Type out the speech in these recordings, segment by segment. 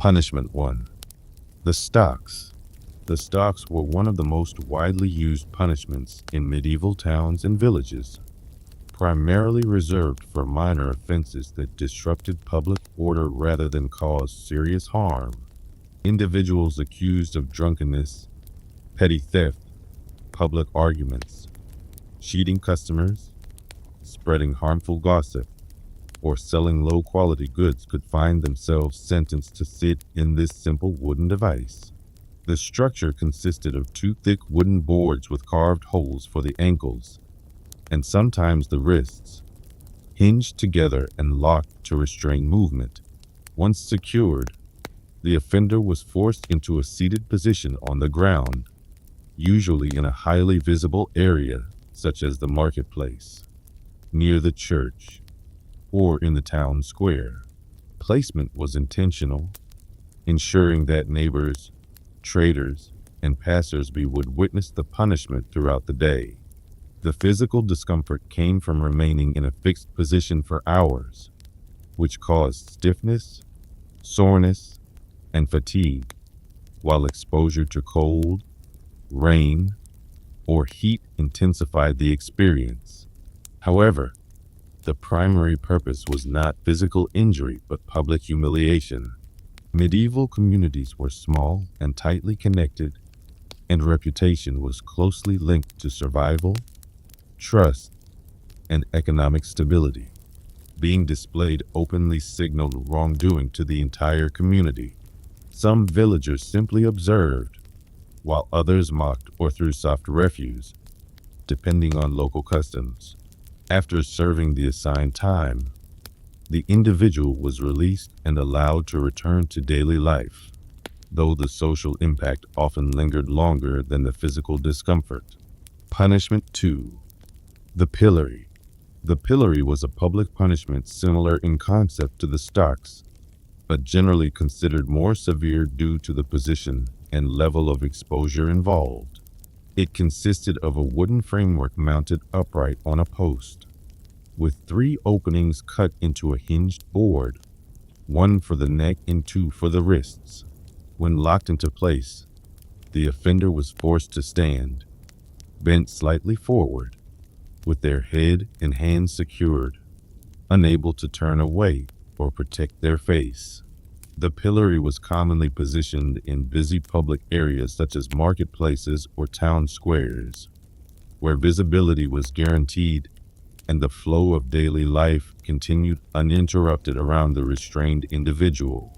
Punishment 1. The stocks. The stocks were one of the most widely used punishments in medieval towns and villages, primarily reserved for minor offenses that disrupted public order rather than caused serious harm. Individuals accused of drunkenness, petty theft, public arguments, cheating customers, spreading harmful gossip, or selling low-quality goods could find themselves sentenced to sit in this simple wooden device. The structure consisted of two thick wooden boards with carved holes for the ankles, and sometimes the wrists, hinged together and locked to restrain movement. Once secured, the offender was forced into a seated position on the ground, usually in a highly visible area such as the marketplace, near the church, or in the town square. Placement was intentional, ensuring that neighbors, traders, and passersby would witness the punishment throughout the day. The physical discomfort came from remaining in a fixed position for hours, which caused stiffness, soreness, and fatigue, while exposure to cold, rain, or heat intensified the experience. However, the primary purpose was not physical injury but public humiliation. Medieval communities were small and tightly connected, and reputation was closely linked to survival, trust, and economic stability. Being displayed openly signaled wrongdoing to the entire community. Some villagers simply observed, while others mocked or threw soft refuse, depending on local customs. After serving the assigned time, the individual was released and allowed to return to daily life, though the social impact often lingered longer than the physical discomfort. Punishment 2. The pillory. The pillory was a public punishment similar in concept to the stocks, but generally considered more severe due to the position and level of exposure involved. It consisted of a wooden framework mounted upright on a post, with 3 openings cut into a hinged board, 1 for the neck and 2 for the wrists. When locked into place, the offender was forced to stand, bent slightly forward, with their head and hands secured, unable to turn away or protect their face. The pillory was commonly positioned in busy public areas such as marketplaces or town squares, where visibility was guaranteed and the flow of daily life continued uninterrupted around the restrained individual.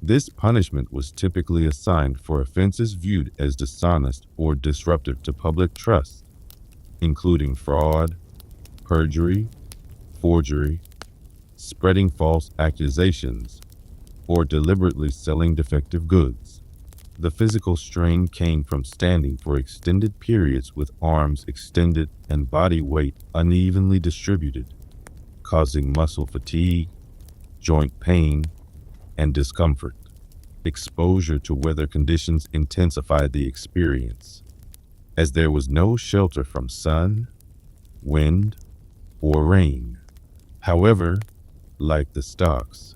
This punishment was typically assigned for offenses viewed as dishonest or disruptive to public trust, including fraud, perjury, forgery, spreading false accusations, or deliberately selling defective goods. The physical strain came from standing for extended periods with arms extended and body weight unevenly distributed, causing muscle fatigue, joint pain, and discomfort. Exposure to weather conditions intensified the experience, as there was no shelter from sun, wind, or rain. However, like the stocks,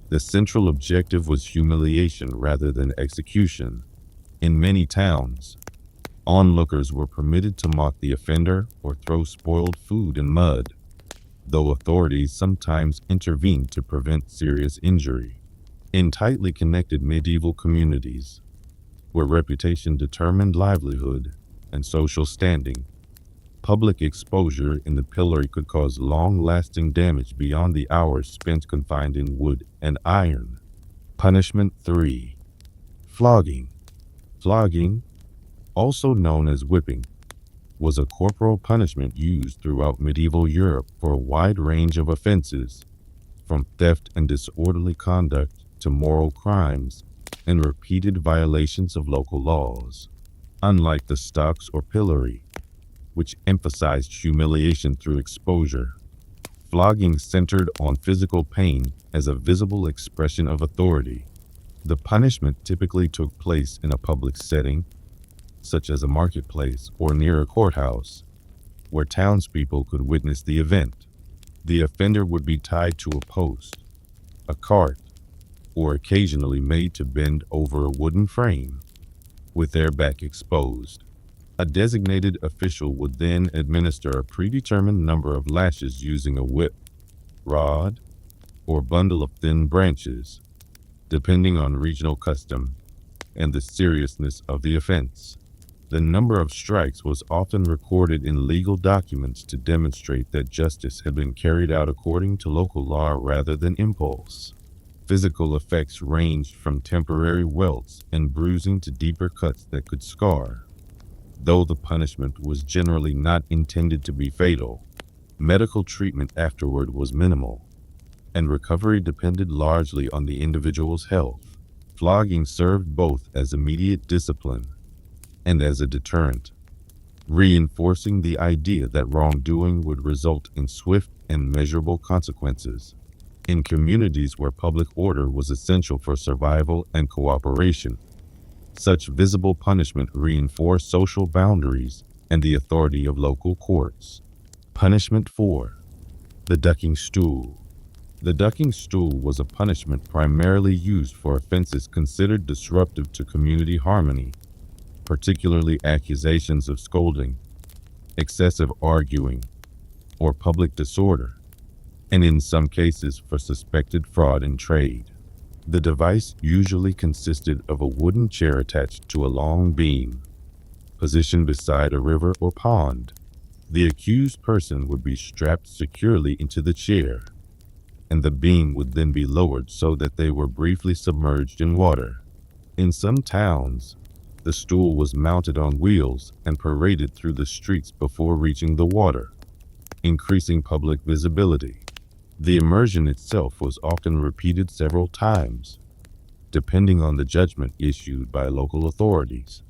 the central objective was humiliation rather than execution. In many towns, onlookers were permitted to mock the offender or throw spoiled food in mud, though authorities sometimes intervened to prevent serious injury. In tightly connected medieval communities, where reputation determined livelihood and social standing, public exposure in the pillory could cause long-lasting damage beyond the hours spent confined in wood and iron. Punishment 3. Flogging. Flogging, also known as whipping, was a corporal punishment used throughout medieval Europe for a wide range of offenses, from theft and disorderly conduct to moral crimes and repeated violations of local laws. Unlike the stocks or pillory, which emphasized humiliation through exposure, flogging centered on physical pain as a visible expression of authority. The punishment typically took place in a public setting, such as a marketplace or near a courthouse, where townspeople could witness the event. The offender would be tied to a post, a cart, or occasionally made to bend over a wooden frame, with their back exposed. A designated official would then administer a predetermined number of lashes using a whip, rod, or bundle of thin branches, depending on regional custom and the seriousness of the offense. The number of strikes was often recorded in legal documents to demonstrate that justice had been carried out according to local law rather than impulse. Physical effects ranged from temporary welts and bruising to deeper cuts that could scar. Though the punishment was generally not intended to be fatal, medical treatment afterward was minimal, and recovery depended largely on the individual's health. Flogging served both as immediate discipline and as a deterrent, reinforcing the idea that wrongdoing would result in swift and measurable consequences. In communities where public order was essential for survival and cooperation, such visible punishment reinforced social boundaries and the authority of local courts. Punishment 4. The ducking stool. The ducking stool was a punishment primarily used for offenses considered disruptive to community harmony, particularly accusations of scolding, excessive arguing, or public disorder, and in some cases for suspected fraud in trade. The device usually consisted of a wooden chair attached to a long beam, positioned beside a river or pond. The accused person would be strapped securely into the chair, and the beam would then be lowered so that they were briefly submerged in water. In some towns, the stool was mounted on wheels and paraded through the streets before reaching the water, increasing public visibility. The immersion itself was often repeated several times, depending on the judgment issued by local authorities.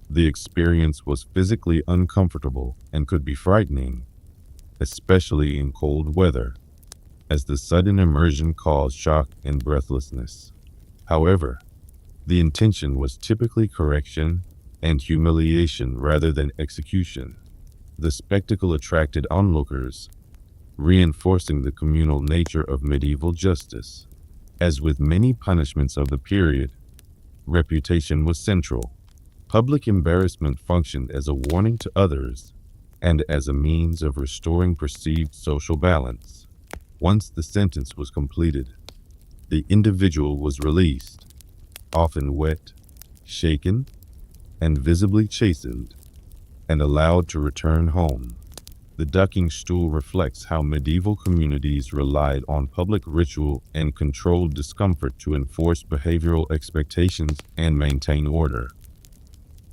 The experience was physically uncomfortable and could be frightening, especially in cold weather, as the sudden immersion caused shock and breathlessness. However, the intention was typically correction and humiliation rather than execution. The spectacle attracted onlookers, reinforcing the communal nature of medieval justice. As with many punishments of the period, reputation was central. Public embarrassment functioned as a warning to others and as a means of restoring perceived social balance. Once the sentence was completed, the individual was released, often wet, shaken, and visibly chastened, and allowed to return home. The ducking stool reflects how medieval communities relied on public ritual and controlled discomfort to enforce behavioral expectations and maintain order.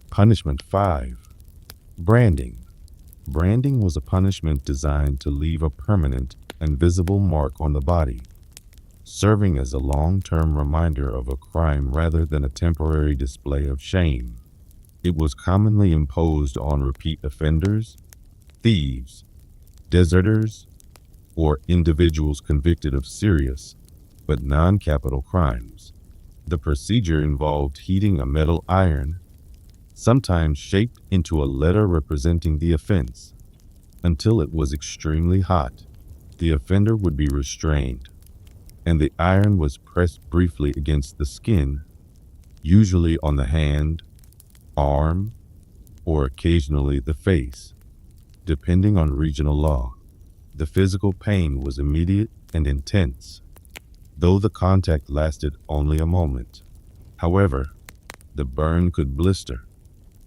Punishment 5. Branding. Branding was a punishment designed to leave a permanent and visible mark on the body, serving as a long-term reminder of a crime rather than a temporary display of shame. It was commonly imposed on repeat offenders, thieves, deserters, or individuals convicted of serious but non-capital crimes. The procedure involved heating a metal iron, sometimes shaped into a letter representing the offense, until it was extremely hot. The offender would be restrained, and the iron was pressed briefly against the skin, usually on the hand, arm, or occasionally the face, depending on regional law. The physical pain was immediate and intense, though the contact lasted only a moment. However, the burn could blister,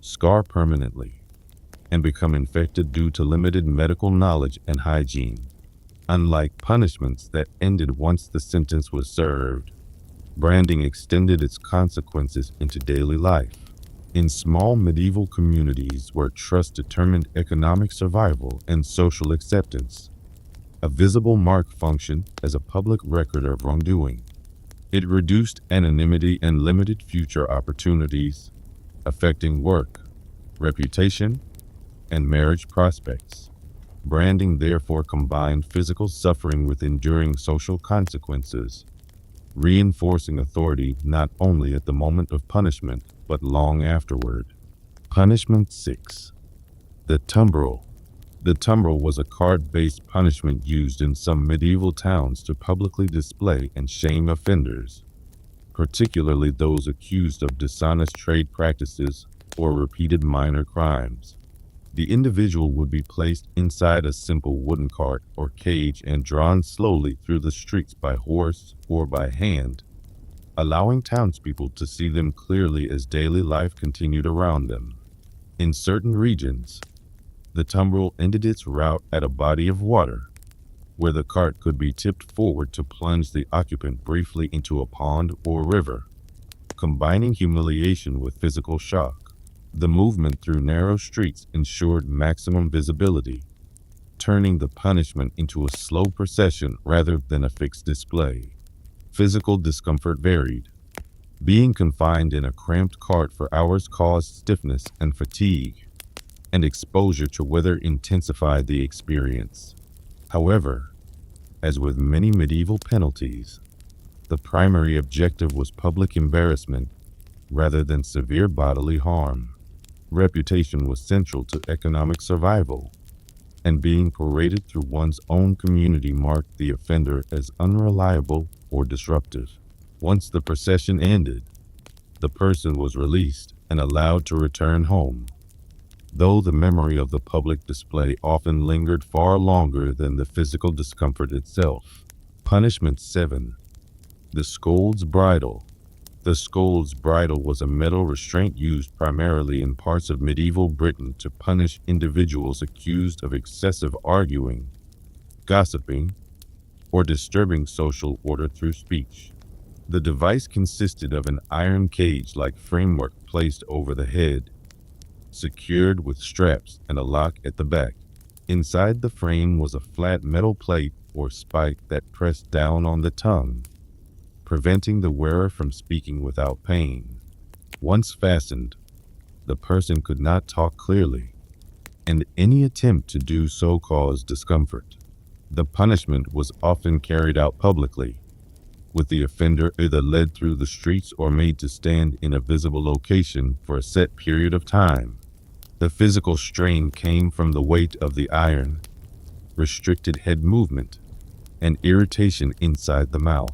scar permanently, and become infected due to limited medical knowledge and hygiene. Unlike punishments that ended once the sentence was served, branding extended its consequences into daily life. In small medieval communities where trust determined economic survival and social acceptance, a visible mark functioned as a public record of wrongdoing. It reduced anonymity and limited future opportunities, affecting work, reputation, and marriage prospects. Branding therefore combined physical suffering with enduring social consequences, reinforcing authority not only at the moment of punishment, but long afterward. Punishment 6. The tumbrel. The tumbrel was a card-based punishment used in some medieval towns to publicly display and shame offenders. particularly those accused of dishonest trade practices or repeated minor crimes. The individual would be placed inside a simple wooden cart or cage and drawn slowly through the streets by horse or by hand, allowing townspeople to see them clearly as daily life continued around them. In certain regions, the tumbrel ended its route at a body of water, where the cart could be tipped forward to plunge the occupant briefly into a pond or river, combining humiliation with physical shock. The movement through narrow streets ensured maximum visibility, turning the punishment into a slow procession rather than a fixed display. Physical discomfort varied. Being confined in a cramped cart for hours caused stiffness and fatigue, and exposure to weather intensified the experience. However, as with many medieval penalties, the primary objective was public embarrassment rather than severe bodily harm. Reputation was central to economic survival, and being paraded through one's own community marked the offender as unreliable or disruptive. Once the procession ended, the person was released and allowed to return home, though the memory of the public display often lingered far longer than the physical discomfort itself. Punishment 7. The scold's bridle. The scold's bridle was a metal restraint used primarily in parts of medieval Britain to punish individuals accused of excessive arguing, gossiping, or disturbing social order through speech. The device consisted of an iron cage-like framework placed over the head, secured with straps and a lock at the back. Inside the frame was a flat metal plate or spike that pressed down on the tongue, preventing the wearer from speaking without pain. Once fastened, the person could not talk clearly, and any attempt to do so caused discomfort. The punishment was often carried out publicly, with the offender either led through the streets or made to stand in a visible location for a set period of time. The physical strain came from the weight of the iron, restricted head movement, and irritation inside the mouth.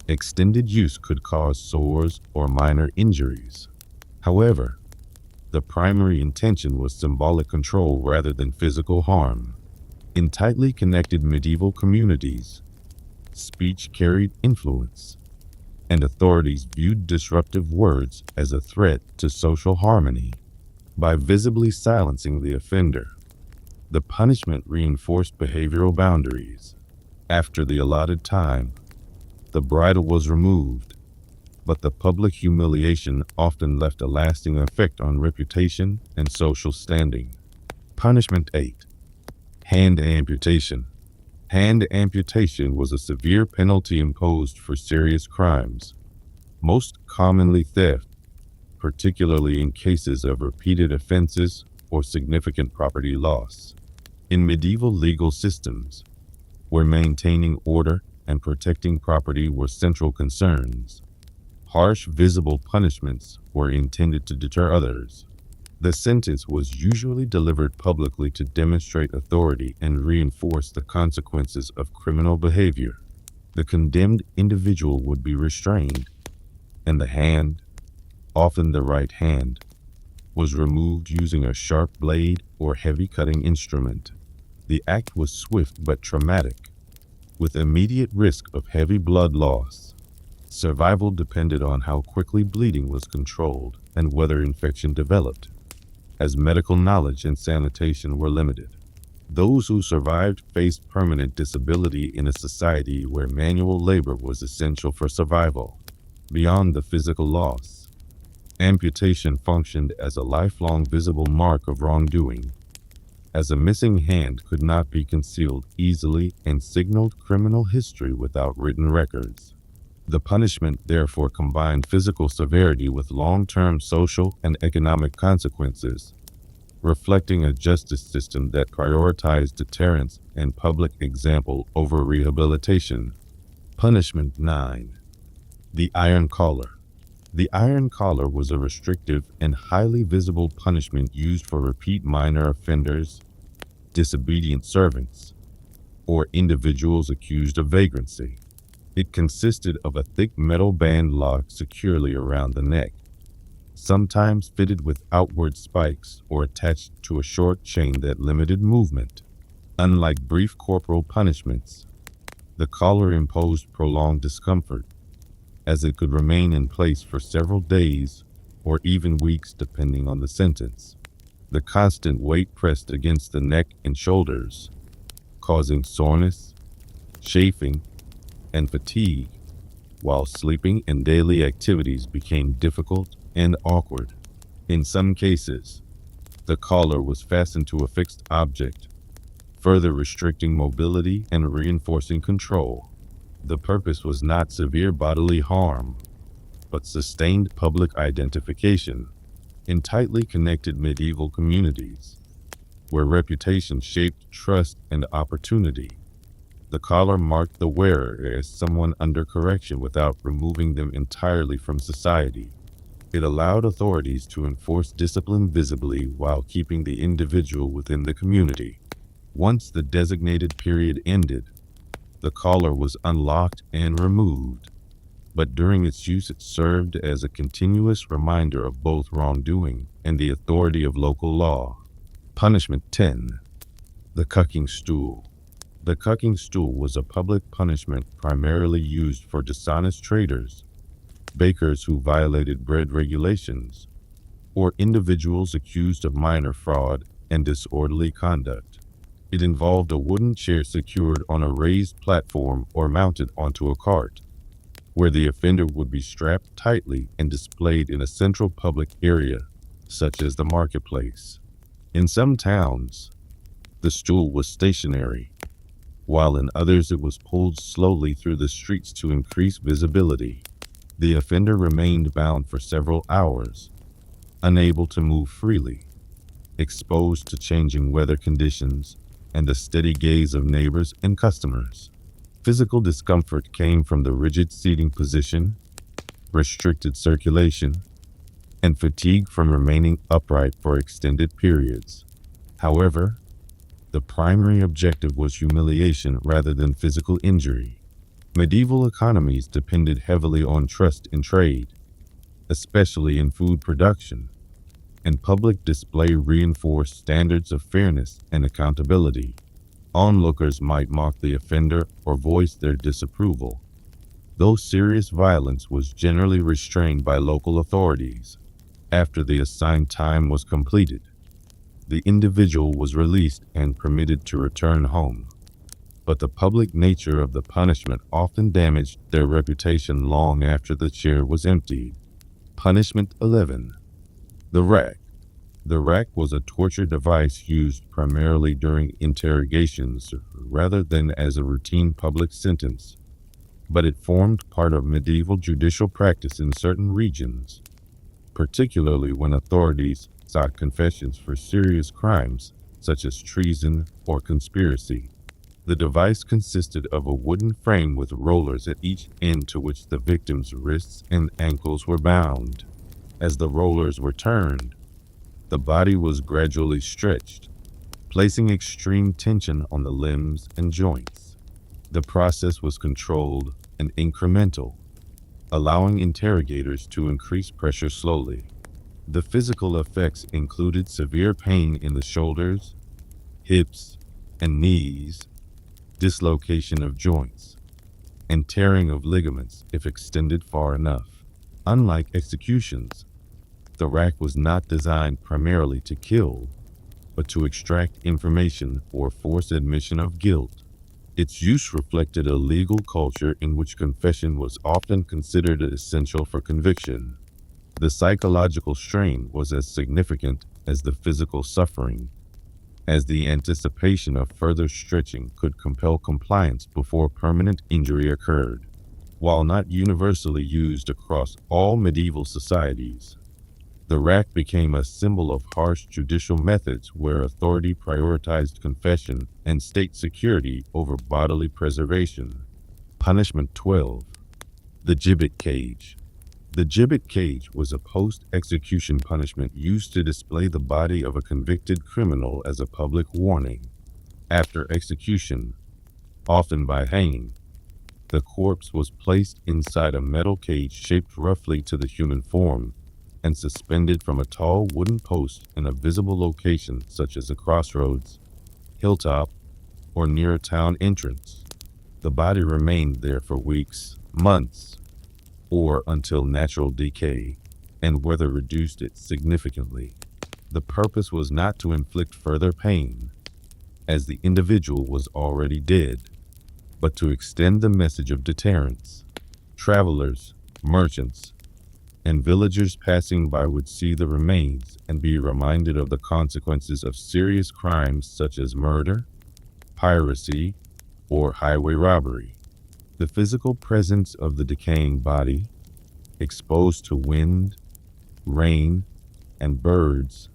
Extended use could cause sores or minor injuries. However, the primary intention was symbolic control rather than physical harm. In tightly connected medieval communities, speech carried influence, and authorities viewed disruptive words as a threat to social harmony. By visibly silencing the offender, the punishment reinforced behavioral boundaries. After the allotted time, the bridle was removed, but the public humiliation often left a lasting effect on reputation and social standing. Punishment 8. Hand amputation. Hand amputation was a severe penalty imposed for serious crimes, most commonly theft, particularly in cases of repeated offenses or significant property loss. In medieval legal systems, where maintaining order and protecting property were central concerns, harsh visible punishments were intended to deter others. The sentence was usually delivered publicly to demonstrate authority and reinforce the consequences of criminal behavior. The condemned individual would be restrained, and the hand, often the right hand, was removed using a sharp blade or heavy cutting instrument. The act was swift but traumatic, with immediate risk of heavy blood loss. Survival depended on how quickly bleeding was controlled and whether infection developed, as medical knowledge and sanitation were limited. Those who survived faced permanent disability in a society where manual labor was essential for survival. Beyond the physical loss, amputation functioned as a lifelong visible mark of wrongdoing, as a missing hand could not be concealed easily and signaled criminal history without written records. The punishment therefore combined physical severity with long-term social and economic consequences, reflecting a justice system that prioritized deterrence and public example over rehabilitation. Punishment 9. The iron collar. The iron collar was a restrictive and highly visible punishment used for repeat minor offenders, disobedient servants, or individuals accused of vagrancy. It consisted of a thick metal band locked securely around the neck, sometimes fitted with outward spikes or attached to a short chain that limited movement. Unlike brief corporal punishments, the collar imposed prolonged discomfort, as it could remain in place for several days or even weeks depending on the sentence. The constant weight pressed against the neck and shoulders, causing soreness, chafing, and fatigue, while sleeping and daily activities became difficult and awkward. In some cases, the collar was fastened to a fixed object, further restricting mobility and reinforcing control. The purpose was not severe bodily harm, but sustained public identification. In tightly connected medieval communities, where reputation shaped trust and opportunity, the collar marked the wearer as someone under correction without removing them entirely from society. It allowed authorities to enforce discipline visibly while keeping the individual within the community. Once the designated period ended, the collar was unlocked and removed, but during its use it served as a continuous reminder of both wrongdoing and the authority of local law. Punishment 10. The cucking stool. The cucking stool was a public punishment primarily used for dishonest traders, bakers who violated bread regulations, or individuals accused of minor fraud and disorderly conduct. It involved a wooden chair secured on a raised platform or mounted onto a cart, where the offender would be strapped tightly and displayed in a central public area, such as the marketplace. In some towns, the stool was stationary, while in others it was pulled slowly through the streets to increase visibility. The offender remained bound for several hours, unable to move freely, exposed to changing weather conditions and the steady gaze of neighbors and customers. Physical discomfort came from the rigid seating position, restricted circulation, and fatigue from remaining upright for extended periods. However, the primary objective was humiliation rather than physical injury. Medieval economies depended heavily on trust in trade, especially in food production, and public display reinforced standards of fairness and accountability. Onlookers might mock the offender or voice their disapproval, though serious violence was generally restrained by local authorities. After the assigned time was completed, the individual was released and permitted to return home. But the public nature of the punishment often damaged their reputation long after the chair was emptied. Punishment 11. The rack. The rack was a torture device used primarily during interrogations rather than as a routine public sentence, but it formed part of medieval judicial practice in certain regions, particularly when authorities sought confessions for serious crimes such as treason or conspiracy. The device consisted of a wooden frame with rollers at each end to which the victim's wrists and ankles were bound. As the rollers were turned, the body was gradually stretched, placing extreme tension on the limbs and joints. The process was controlled and incremental, allowing interrogators to increase pressure slowly. The physical effects included severe pain in the shoulders, hips, and knees, dislocation of joints, and tearing of ligaments if extended far enough. Unlike executions, the rack was not designed primarily to kill, but to extract information or force admission of guilt. Its use reflected a legal culture in which confession was often considered essential for conviction. The psychological strain was as significant as the physical suffering, as the anticipation of further stretching could compel compliance before permanent injury occurred. While not universally used across all medieval societies, the rack became a symbol of harsh judicial methods where authority prioritized confession and state security over bodily preservation. Punishment 12. The gibbet cage. The gibbet cage was a post-execution punishment used to display the body of a convicted criminal as a public warning. After execution, often by hanging, The corpse was placed inside a metal cage shaped roughly to the human form and suspended from a tall wooden post in a visible location such as a crossroads, hilltop, or near a town entrance. The body remained there for weeks, months, or until natural decay and weather reduced it significantly. The purpose was not to inflict further pain, as the individual was already dead, but to extend the message of deterrence. Travelers, merchants, and villagers passing by would see the remains and be reminded of the consequences of serious crimes such as murder, piracy, or highway robbery. The physical presence of the decaying body, exposed to wind, rain, and birds,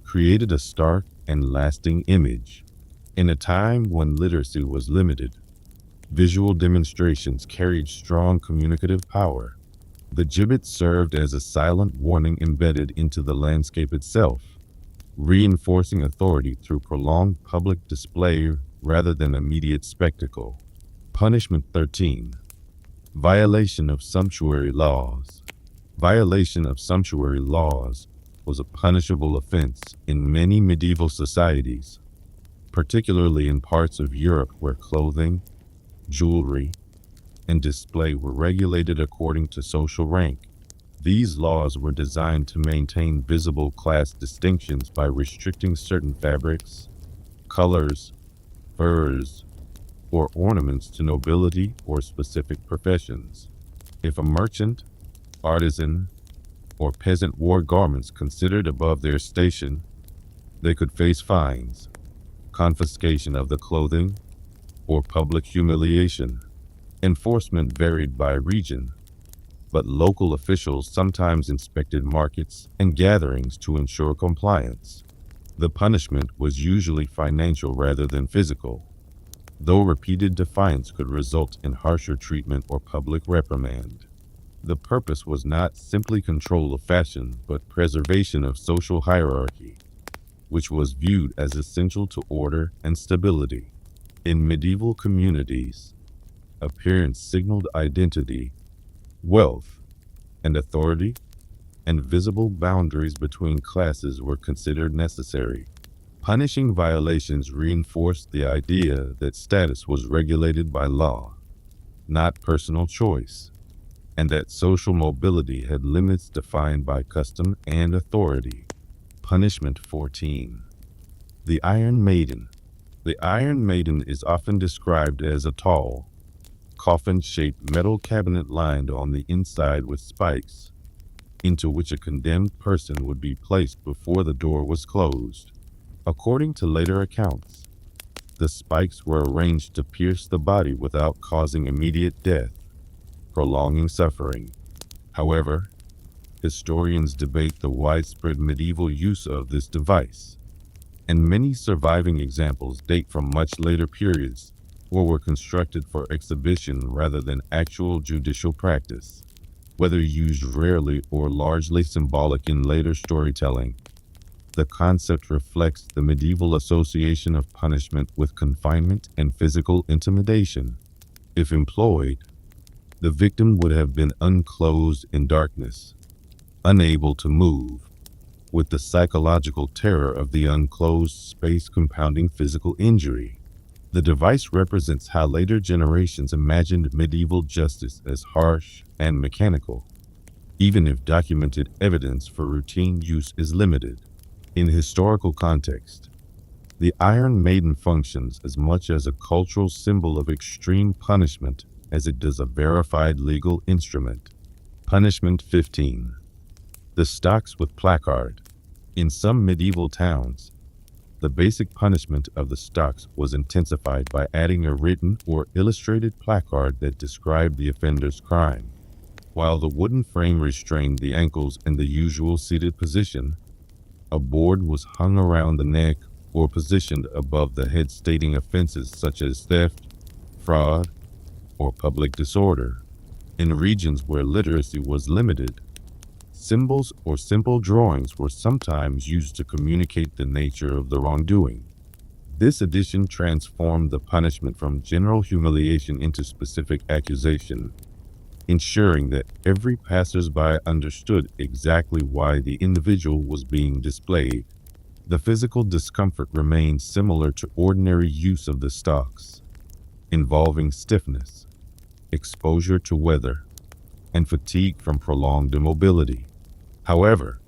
created a stark and lasting image. In a time when literacy was limited, visual demonstrations carried strong communicative power. The gibbet served as a silent warning embedded into the landscape itself, reinforcing authority through prolonged public display rather than immediate spectacle. Punishment 13. Violation of sumptuary laws. Violation of sumptuary laws was a punishable offense in many medieval societies, particularly in parts of Europe where clothing, jewelry, and display were regulated according to social rank. These laws were designed to maintain visible class distinctions by restricting certain fabrics, colors, furs, or ornaments to nobility or specific professions. If a merchant, artisan, or peasant wore garments considered above their station, they could face fines, confiscation of the clothing, or public humiliation. Enforcement varied by region, but local officials sometimes inspected markets and gatherings to ensure compliance. The punishment was usually financial rather than physical, though repeated defiance could result in harsher treatment or public reprimand. The purpose was not simply control of fashion, but preservation of social hierarchy, which was viewed as essential to order and stability. In medieval communities, appearance signaled identity, wealth, and authority, and visible boundaries between classes were considered necessary. Punishing violations reinforced the idea that status was regulated by law, not personal choice, and that social mobility had limits defined by custom and authority. Punishment 14. The Iron Maiden. The Iron Maiden is often described as a tall, coffin-shaped metal cabinet lined on the inside with spikes, into which a condemned person would be placed before the door was closed. According to later accounts, the spikes were arranged to pierce the body without causing immediate death, prolonging suffering. However, historians debate the widespread medieval use of this device, and many surviving examples date from much later periods or were constructed for exhibition rather than actual judicial practice. Whether used rarely or largely symbolic in later storytelling, the concept reflects the medieval association of punishment with confinement and physical intimidation. If employed, the victim would have been unclothed in darkness, unable to move, with the psychological terror of the unclosed space compounding physical injury. The device represents how later generations imagined medieval justice as harsh and mechanical, even if documented evidence for routine use is limited. In historical context, the Iron Maiden functions as much as a cultural symbol of extreme punishment as it does a verified legal instrument. Punishment 15. The stocks with placard. In some medieval towns, the basic punishment of the stocks was intensified by adding a written or illustrated placard that described the offender's crime. While the wooden frame restrained the ankles in the usual seated position, a board was hung around the neck or positioned above the head stating offenses such as theft, fraud, or public disorder. In regions where literacy was limited, symbols or simple drawings were sometimes used to communicate the nature of the wrongdoing. This addition transformed the punishment from general humiliation into specific accusation, ensuring that every passersby understood exactly why the individual was being displayed. The physical discomfort remained similar to ordinary use of the stocks, involving stiffness, exposure to weather, and fatigue from prolonged immobility. However,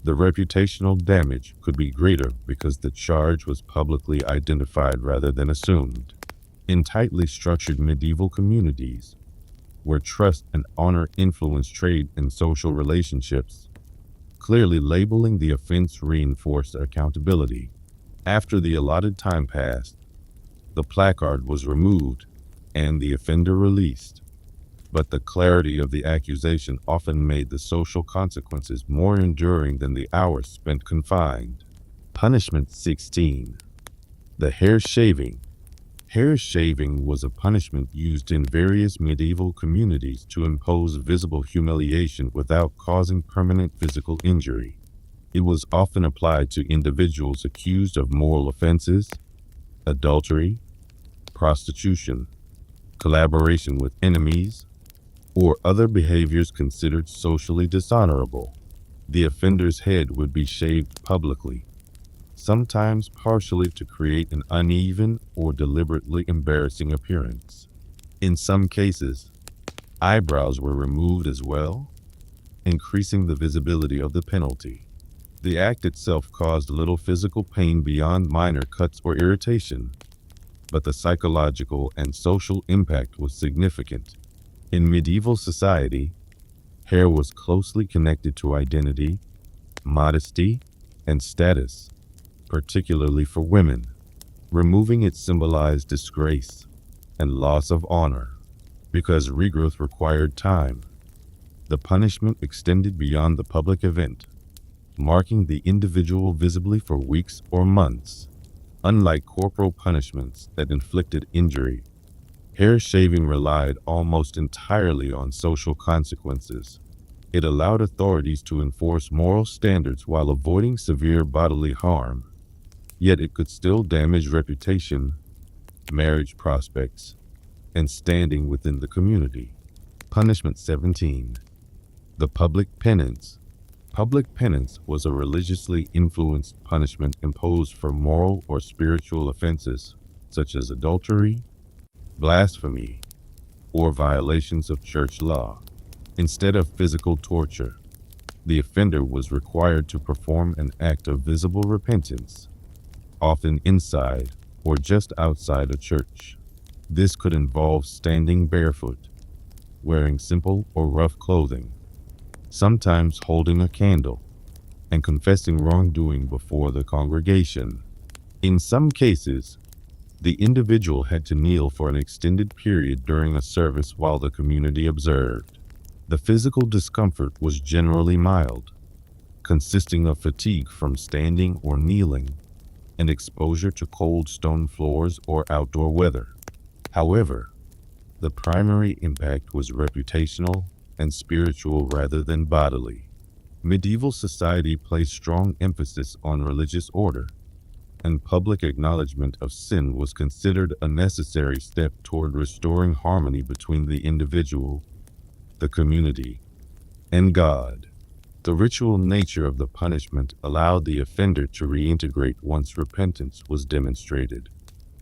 the reputational damage could be greater because the charge was publicly identified rather than assumed. In tightly structured medieval communities, where trust and honor influenced trade and social relationships, clearly labeling the offense reinforced accountability. After the allotted time passed, the placard was removed and the offender released. But the clarity of the accusation often made the social consequences more enduring than the hours spent confined. Punishment 16. The hair shaving. Hair shaving was a punishment used in various medieval communities to impose visible humiliation without causing permanent physical injury. It was often applied to individuals accused of moral offenses, adultery, prostitution, collaboration with enemies, or other behaviors considered socially dishonorable. The offender's head would be shaved publicly, sometimes partially to create an uneven or deliberately embarrassing appearance. In some cases, eyebrows were removed as well, increasing the visibility of the penalty. The act itself caused little physical pain beyond minor cuts or irritation, but the psychological and social impact was significant. In medieval society, hair was closely connected to identity, modesty, and status, particularly for women. Removing it symbolized disgrace and loss of honor. Because regrowth required time, the punishment extended beyond the public event, marking the individual visibly for weeks or months. Unlike corporal punishments that inflicted injury, hair shaving relied almost entirely on social consequences. It allowed authorities to enforce moral standards while avoiding severe bodily harm. Yet it could still damage reputation, marriage prospects, and standing within the community. Punishment 17. The public penance. Public penance was a religiously influenced punishment imposed for moral or spiritual offenses, such as adultery, blasphemy, or violations of church law. Instead of physical torture, the offender was required to perform an act of visible repentance, often inside or just outside a church. This could involve standing barefoot, wearing simple or rough clothing, sometimes holding a candle, and confessing wrongdoing before the congregation. In some cases, the individual had to kneel for an extended period during a service while the community observed. The physical discomfort was generally mild, consisting of fatigue from standing or kneeling and exposure to cold stone floors or outdoor weather. However, the primary impact was reputational and spiritual rather than bodily. Medieval society placed strong emphasis on religious order, and public acknowledgement of sin was considered a necessary step toward restoring harmony between the individual, the community, and God. The ritual nature of the punishment allowed the offender to reintegrate once repentance was demonstrated.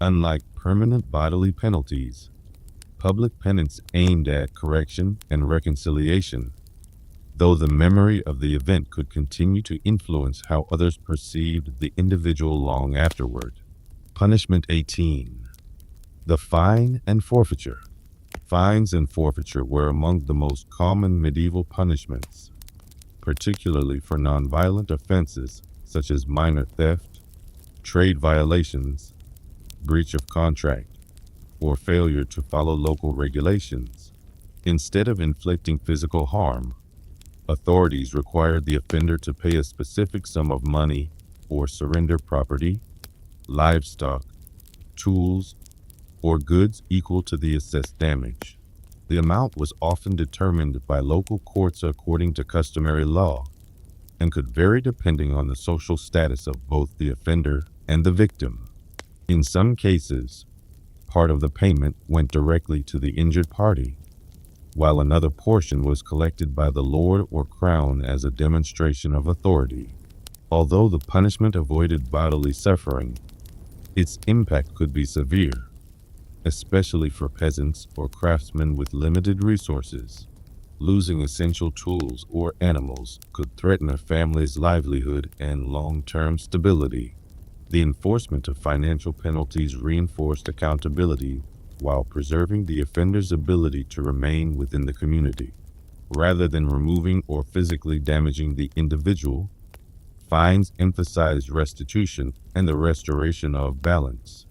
Unlike permanent bodily penalties, public penance aimed at correction and reconciliation, though the memory of the event could continue to influence how others perceived the individual long afterward. Punishment 18. The fine and forfeiture. Fines and forfeiture were among the most common medieval punishments, particularly for nonviolent offenses such as minor theft, trade violations, breach of contract, or failure to follow local regulations. Instead of inflicting physical harm, authorities required the offender to pay a specific sum of money or surrender property, livestock, tools, or goods equal to the assessed damage. The amount was often determined by local courts according to customary law and could vary depending on the social status of both the offender and the victim. In some cases, part of the payment went directly to the injured party, while another portion was collected by the lord or crown as a demonstration of authority. Although the punishment avoided bodily suffering, its impact could be severe, especially for peasants or craftsmen with limited resources. Losing essential tools or animals could threaten a family's livelihood and long-term stability. The enforcement of financial penalties reinforced accountability while preserving the offender's ability to remain within the community. Rather than removing or physically damaging the individual, fines emphasized restitution and the restoration of balance,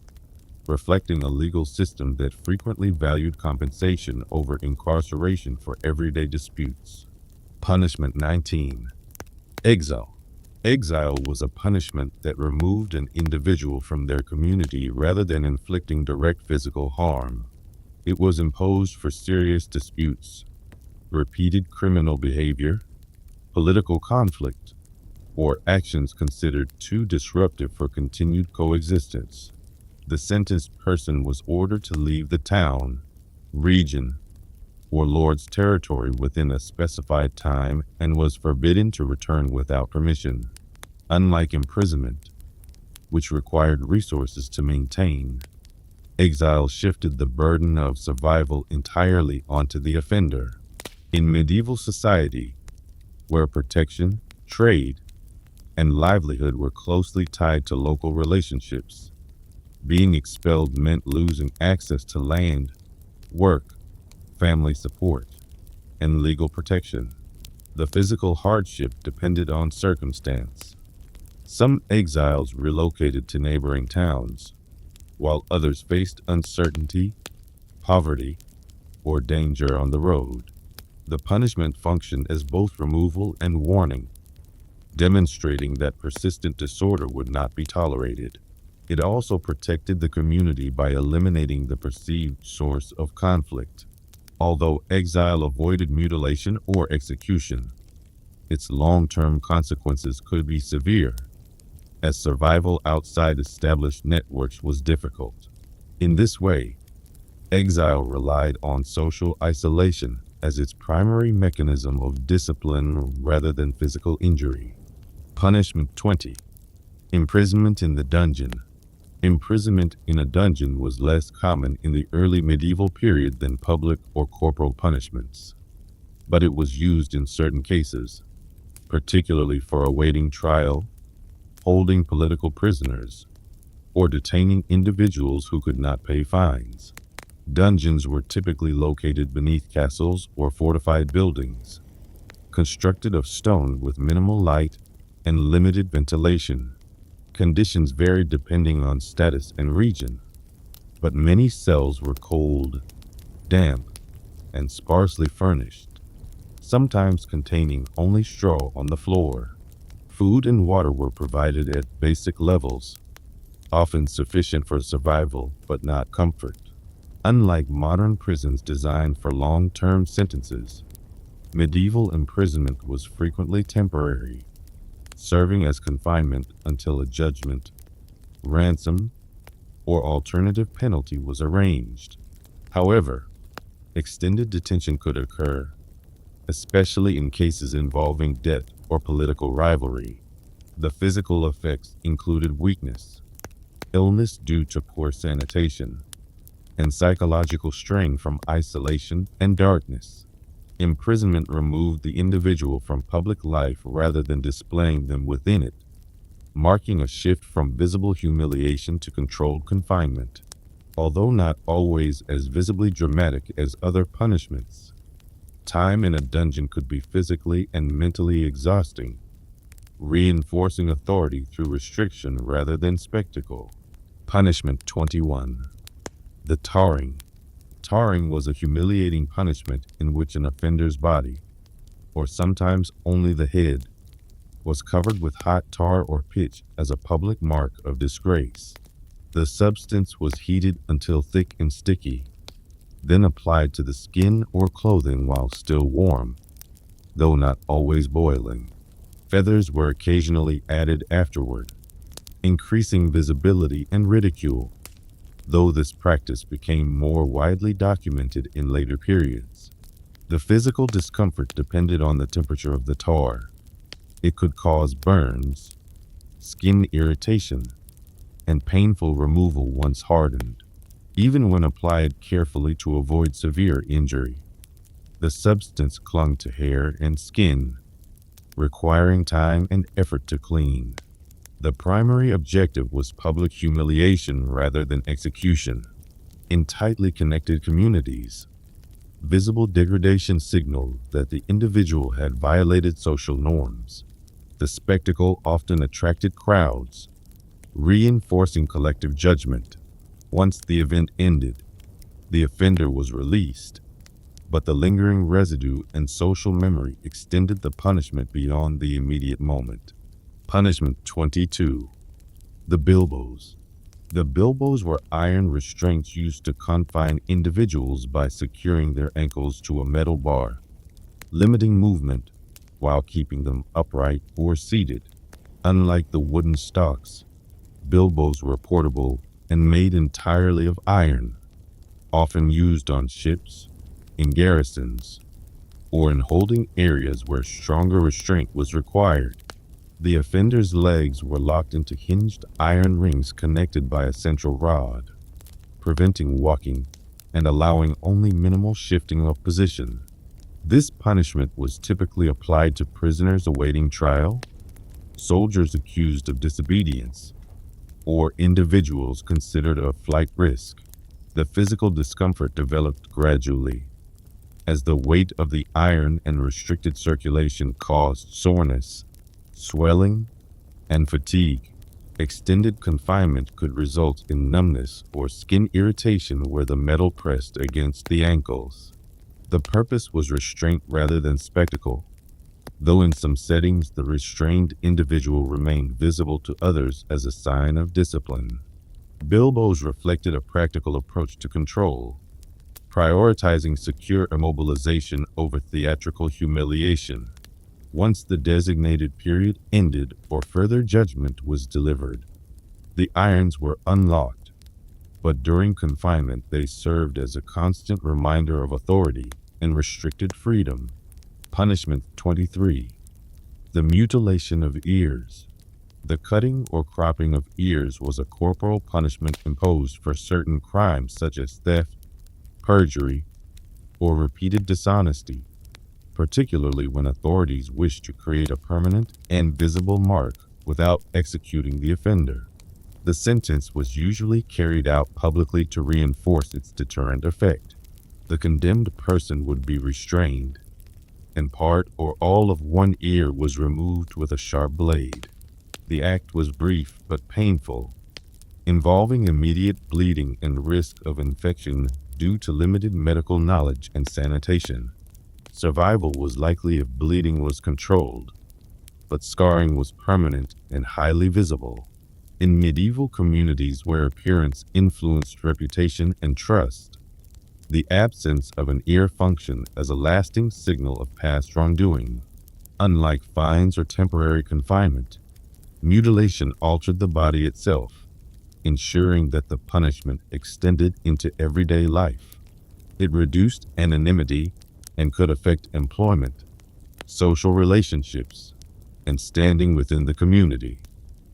reflecting a legal system that frequently valued compensation over incarceration for everyday disputes. Punishment 19. Exile. Exile was a punishment that removed an individual from their community rather than inflicting direct physical harm. It was imposed for serious disputes, repeated criminal behavior, political conflict, or actions considered too disruptive for continued coexistence. The sentenced person was ordered to leave the town, region, or lord's territory within a specified time and was forbidden to return without permission. Unlike imprisonment, which required resources to maintain, exile shifted the burden of survival entirely onto the offender. In medieval society, where protection, trade, and livelihood were closely tied to local relationships, being expelled meant losing access to land, work, family support, and legal protection. The physical hardship depended on circumstance. Some exiles relocated to neighboring towns, while others faced uncertainty, poverty, or danger on the road. The punishment functioned as both removal and warning, demonstrating that persistent disorder would not be tolerated. It also protected the community by eliminating the perceived source of conflict. Although exile avoided mutilation or execution, its long-term consequences could be severe, as survival outside established networks was difficult. In this way, exile relied on social isolation as its primary mechanism of discipline rather than physical injury. Punishment 20. Imprisonment in the dungeon. Imprisonment in a dungeon was less common in the early medieval period than public or corporal punishments, but it was used in certain cases, particularly for awaiting trial, holding political prisoners, or detaining individuals who could not pay fines. Dungeons were typically located beneath castles or fortified buildings, constructed of stone with minimal light and limited ventilation. Conditions varied depending on status and region, but many cells were cold, damp, and sparsely furnished, sometimes containing only straw on the floor. Food and water were provided at basic levels, often sufficient for survival but not comfort. Unlike modern prisons designed for long-term sentences, medieval imprisonment was frequently temporary, serving as confinement until a judgment, ransom, or alternative penalty was arranged. However, extended detention could occur, especially in cases involving debt or political rivalry. The physical effects included weakness, illness due to poor sanitation, and psychological strain from isolation and darkness. Imprisonment removed the individual from public life rather than displaying them within it, marking a shift from visible humiliation to controlled confinement. Although not always as visibly dramatic as other punishments, time in a dungeon could be physically and mentally exhausting, reinforcing authority through restriction rather than spectacle. Punishment 21. The tarring. Tarring was a humiliating punishment in which an offender's body, or sometimes only the head, was covered with hot tar or pitch as a public mark of disgrace. The substance was heated until thick and sticky, then applied to the skin or clothing while still warm, though not always boiling. Feathers were occasionally added afterward, increasing visibility and ridicule. though this practice became more widely documented in later periods. The physical discomfort depended on the temperature of the tar. It could cause burns, skin irritation, and painful removal once hardened, even when applied carefully to avoid severe injury. The substance clung to hair and skin, requiring time and effort to clean. The primary objective was public humiliation rather than execution. In tightly connected communities, visible degradation signaled that the individual had violated social norms. The spectacle often attracted crowds, reinforcing collective judgment. Once the event ended, the offender was released, but the lingering residue and social memory extended the punishment beyond the immediate moment. Punishment 22. The bilbos. The bilbos were iron restraints used to confine individuals by securing their ankles to a metal bar, limiting movement while keeping them upright or seated. Unlike the wooden stocks, bilbos were portable and made entirely of iron, often used on ships, in garrisons, or in holding areas where stronger restraint was required. The offender's legs were locked into hinged iron rings connected by a central rod, preventing walking and allowing only minimal shifting of position. This punishment was typically applied to prisoners awaiting trial, soldiers accused of disobedience, or individuals considered a flight risk. The physical discomfort developed gradually, as the weight of the iron and restricted circulation caused soreness, swelling, and fatigue. Extended confinement could result in numbness or skin irritation where the metal pressed against the ankles. The purpose was restraint rather than spectacle, though in some settings the restrained individual remained visible to others as a sign of discipline. Bilbos reflected a practical approach to control, prioritizing secure immobilization over theatrical humiliation. Once the designated period ended or further judgment was delivered, the irons were unlocked, but during confinement they served as a constant reminder of authority and restricted freedom. Punishment 23. The mutilation of ears. The cutting or cropping of ears was a corporal punishment imposed for certain crimes such as theft, perjury, or repeated dishonesty, particularly when authorities wished to create a permanent and visible mark without executing the offender. The sentence was usually carried out publicly to reinforce its deterrent effect. The condemned person would be restrained, and part or all of one ear was removed with a sharp blade. The act was brief but painful, involving immediate bleeding and risk of infection due to limited medical knowledge and sanitation. Survival was likely if bleeding was controlled, but scarring was permanent and highly visible. In medieval communities where appearance influenced reputation and trust, the absence of an ear functioned as a lasting signal of past wrongdoing. Unlike fines or temporary confinement, mutilation altered the body itself, ensuring that the punishment extended into everyday life. It reduced anonymity and could affect employment, social relationships, and standing within the community.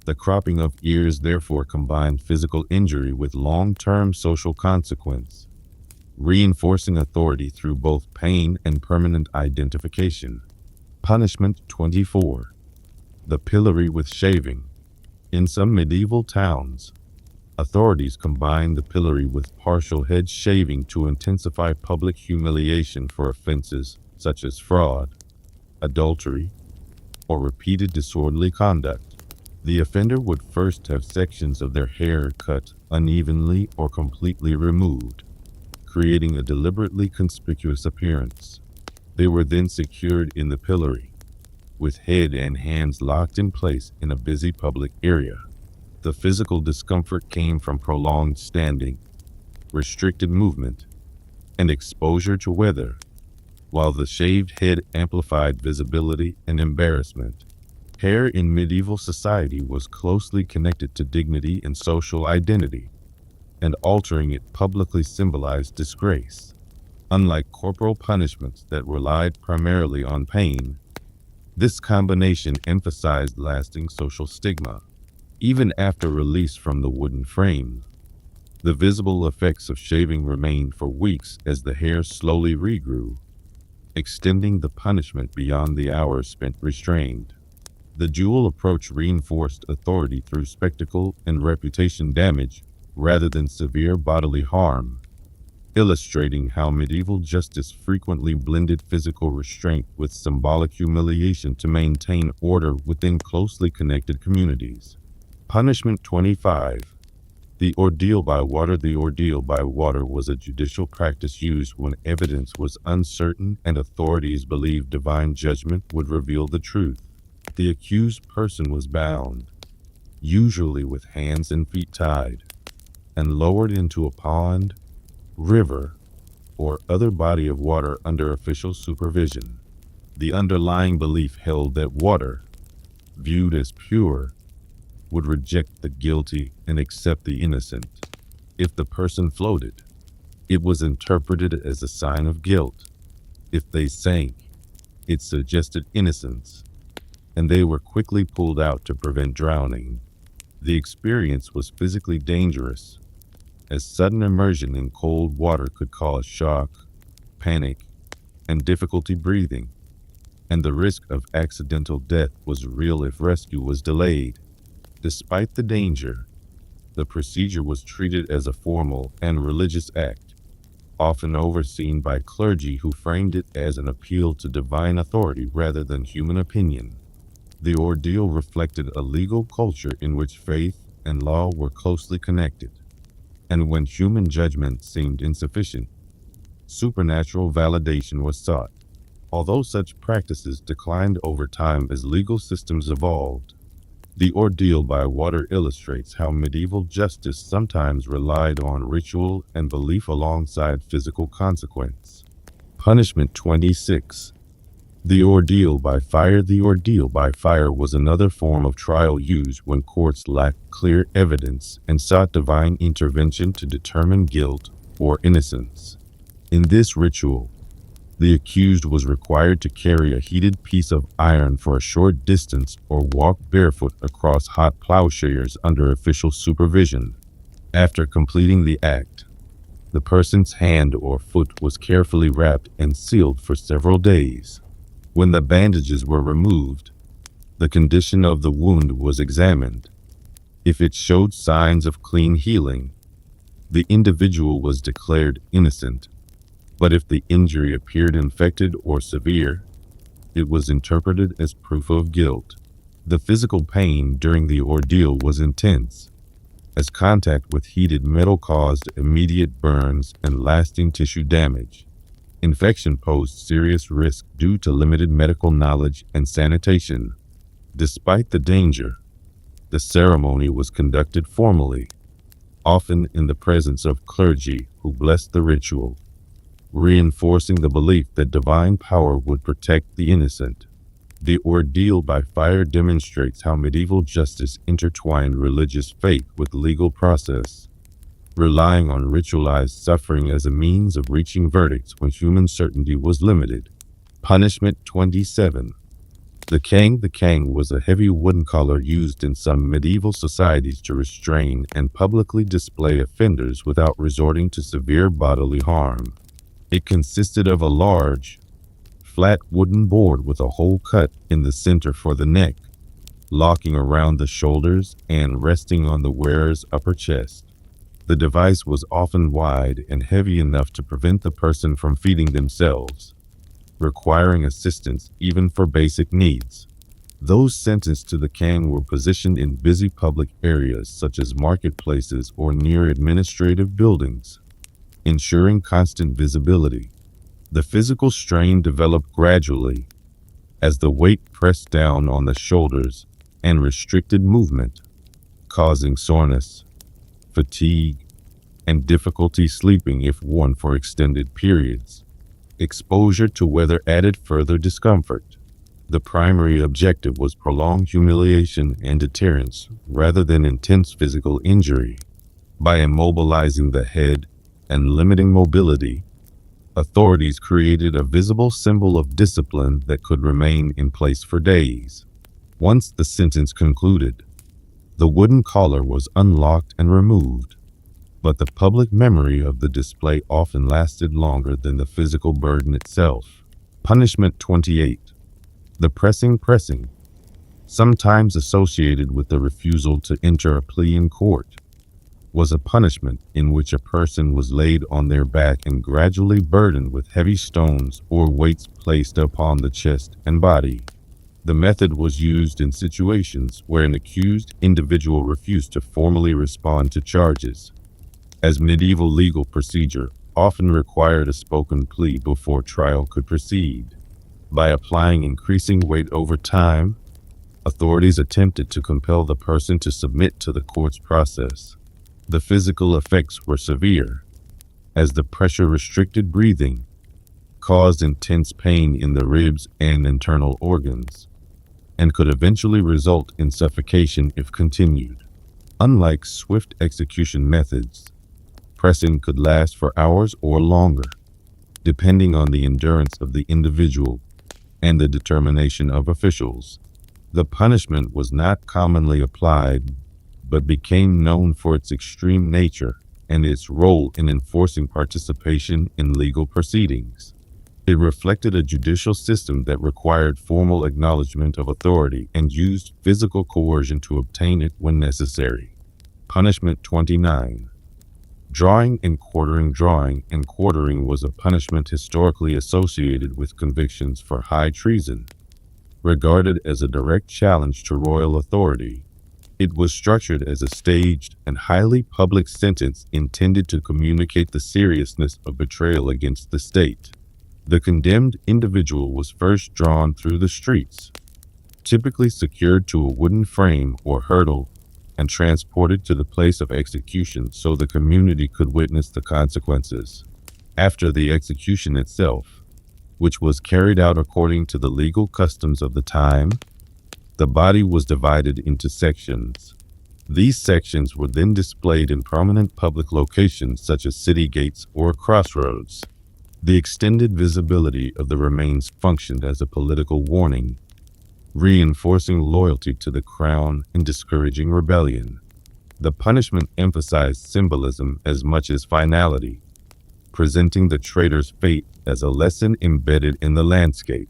The cropping of ears therefore combined physical injury with long-term social consequence, reinforcing authority through both pain and permanent identification. Punishment 24. The pillory with shaving. In some medieval towns, authorities combined the pillory with partial head shaving to intensify public humiliation for offenses such as fraud, adultery, or repeated disorderly conduct. The offender would first have sections of their hair cut unevenly or completely removed, creating a deliberately conspicuous appearance. They were then secured in the pillory, with head and hands locked in place in a busy public area. The physical discomfort came from prolonged standing, restricted movement, and exposure to weather, while the shaved head amplified visibility and embarrassment. Hair in medieval society was closely connected to dignity and social identity. and altering it publicly symbolized disgrace. Unlike corporal punishments that relied primarily on pain, this combination emphasized lasting social stigma. Even after release from the wooden frame, the visible effects of shaving remained for weeks as the hair slowly regrew, extending the punishment beyond the hours spent restrained. The dual approach reinforced authority through spectacle and reputation damage rather than severe bodily harm, illustrating how medieval justice frequently blended physical restraint with symbolic humiliation to maintain order within closely connected communities. Punishment 25. The ordeal by water. The ordeal by water was a judicial practice used when evidence was uncertain and authorities believed divine judgment would reveal the truth. The accused person was bound, usually with hands and feet tied, and lowered into a pond, river, or other body of water under official supervision. The underlying belief held that water, viewed as pure, would reject the guilty and accept the innocent. If the person floated, it was interpreted as a sign of guilt. If they sank, it suggested innocence, and they were quickly pulled out to prevent drowning. The experience was physically dangerous, as sudden immersion in cold water could cause shock, panic, and difficulty breathing, and the risk of accidental death was real if rescue was delayed. Despite the danger, the procedure was treated as a formal and religious act, often overseen by clergy who framed it as an appeal to divine authority rather than human opinion. The ordeal reflected a legal culture in which faith and law were closely connected, and when human judgment seemed insufficient, supernatural validation was sought. Although such practices declined over time as legal systems evolved, the ordeal by water illustrates how medieval justice sometimes relied on ritual and belief alongside physical consequence. Punishment 26. The ordeal by fire. The ordeal by fire was another form of trial used when courts lacked clear evidence and sought divine intervention to determine guilt or innocence. In this ritual, the accused was required to carry a heated piece of iron for a short distance or walk barefoot across hot plowshares under official supervision. After completing the act, the person's hand or foot was carefully wrapped and sealed for several days. When the bandages were removed, the condition of the wound was examined. If it showed signs of clean healing, the individual was declared innocent. But if the injury appeared infected or severe, it was interpreted as proof of guilt. The physical pain during the ordeal was intense, as contact with heated metal caused immediate burns and lasting tissue damage. Infection posed serious risk due to limited medical knowledge and sanitation. Despite the danger, the ceremony was conducted formally, often in the presence of clergy who blessed the ritual, reinforcing the belief that divine power would protect the innocent. The ordeal by fire demonstrates how medieval justice intertwined religious faith with legal process, relying on ritualized suffering as a means of reaching verdicts when human certainty was limited. Punishment 27. The cane. The cane was a heavy wooden collar used in some medieval societies to restrain and publicly display offenders without resorting to severe bodily harm. It consisted of a large, flat wooden board with a hole cut in the center for the neck, locking around the shoulders and resting on the wearer's upper chest. The device was often wide and heavy enough to prevent the person from feeding themselves, requiring assistance even for basic needs. Those sentenced to the cane were positioned in busy public areas such as marketplaces or near administrative buildings, ensuring constant visibility. The physical strain developed gradually as the weight pressed down on the shoulders and restricted movement, causing soreness, fatigue, and difficulty sleeping if worn for extended periods. Exposure to weather added further discomfort. The primary objective was prolonged humiliation and deterrence rather than intense physical injury. By immobilizing the head and limiting mobility, authorities created a visible symbol of discipline that could remain in place for days. Once the sentence concluded, the wooden collar was unlocked and removed, but the public memory of the display often lasted longer than the physical burden itself. Punishment 28. The pressing, sometimes associated with the refusal to enter a plea in court, was a punishment in which a person was laid on their back and gradually burdened with heavy stones or weights placed upon the chest and body. The method was used in situations where an accused individual refused to formally respond to charges, as medieval legal procedure often required a spoken plea before trial could proceed. By applying increasing weight over time, authorities attempted to compel the person to submit to the court's process. The physical effects were severe, as the pressure restricted breathing, caused intense pain in the ribs and internal organs, and could eventually result in suffocation if continued. Unlike swift execution methods, pressing could last for hours or longer, depending on the endurance of the individual and the determination of officials. The punishment was not commonly applied, but became known for its extreme nature and its role in enforcing participation in legal proceedings. It reflected a judicial system that required formal acknowledgement of authority and used physical coercion to obtain it when necessary. Punishment 29. Drawing and quartering. Drawing and quartering was a punishment historically associated with convictions for high treason. Regarded as a direct challenge to royal authority, it was structured as a staged and highly public sentence intended to communicate the seriousness of betrayal against the state. The condemned individual was first drawn through the streets, typically secured to a wooden frame or hurdle, and transported to the place of execution so the community could witness the consequences. After the execution itself, which was carried out according to the legal customs of the time, the body was divided into sections. These sections were then displayed in prominent public locations such as city gates or crossroads. The extended visibility of the remains functioned as a political warning, reinforcing loyalty to the crown and discouraging rebellion. The punishment emphasized symbolism as much as finality, presenting the traitor's fate as a lesson embedded in the landscape.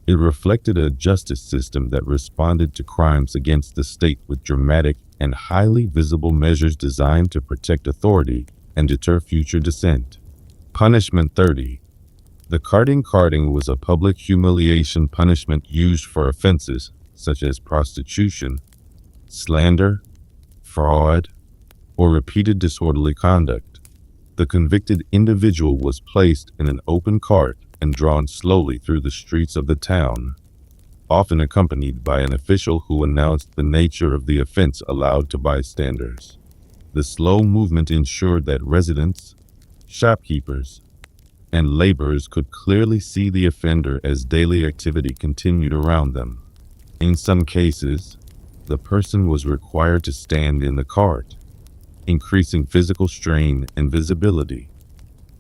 It reflected a justice system that responded to crimes against the state with dramatic and highly visible measures designed to protect authority and deter future dissent. Punishment 30. The carting. Carting was a public humiliation punishment used for offenses such as prostitution, slander, fraud, or repeated disorderly conduct. The convicted individual was placed in an open cart and drawn slowly through the streets of the town, often accompanied by an official who announced the nature of the offense aloud to bystanders. The slow movement ensured that residents, shopkeepers, and laborers could clearly see the offender as daily activity continued around them. In some cases, the person was required to stand in the cart, increasing physical strain and visibility,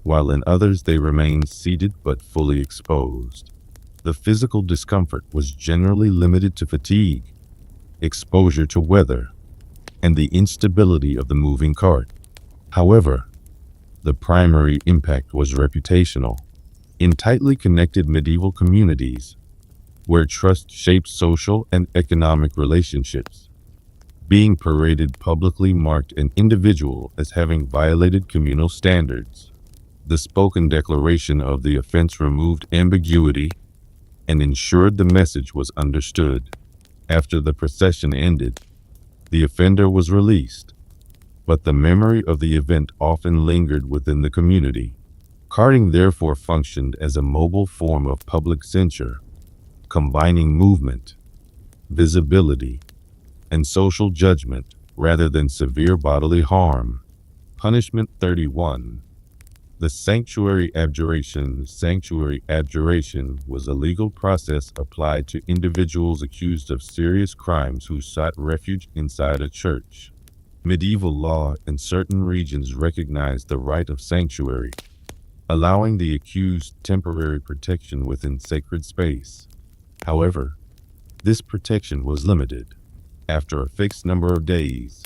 while in others they remained seated but fully exposed. The physical discomfort was generally limited to fatigue, exposure to weather, and the instability of the moving cart. However, the primary impact was reputational. In tightly connected medieval communities, where trust shaped social and economic relationships, being paraded publicly marked an individual as having violated communal standards. The spoken declaration of the offense removed ambiguity and ensured the message was understood. After the procession ended, the offender was released, but the memory of the event often lingered within the community. Carting therefore functioned as a mobile form of public censure, combining movement, visibility, and social judgment rather than severe bodily harm. Punishment 31. The sanctuary abjuration. Sanctuary abjuration was a legal process applied to individuals accused of serious crimes who sought refuge inside a church. Medieval law in certain regions recognized the right of sanctuary, allowing the accused temporary protection within sacred space. However, this protection was limited. After a fixed number of days,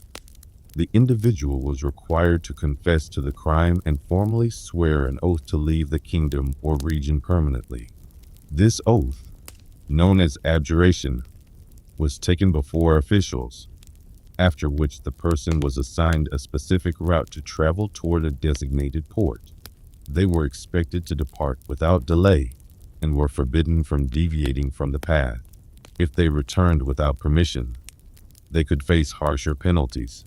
the individual was required to confess to the crime and formally swear an oath to leave the kingdom or region permanently. This oath, known as abjuration, was taken before officials, after which the person was assigned a specific route to travel toward a designated port. They were expected to depart without delay and were forbidden from deviating from the path. If they returned without permission, they could face harsher penalties.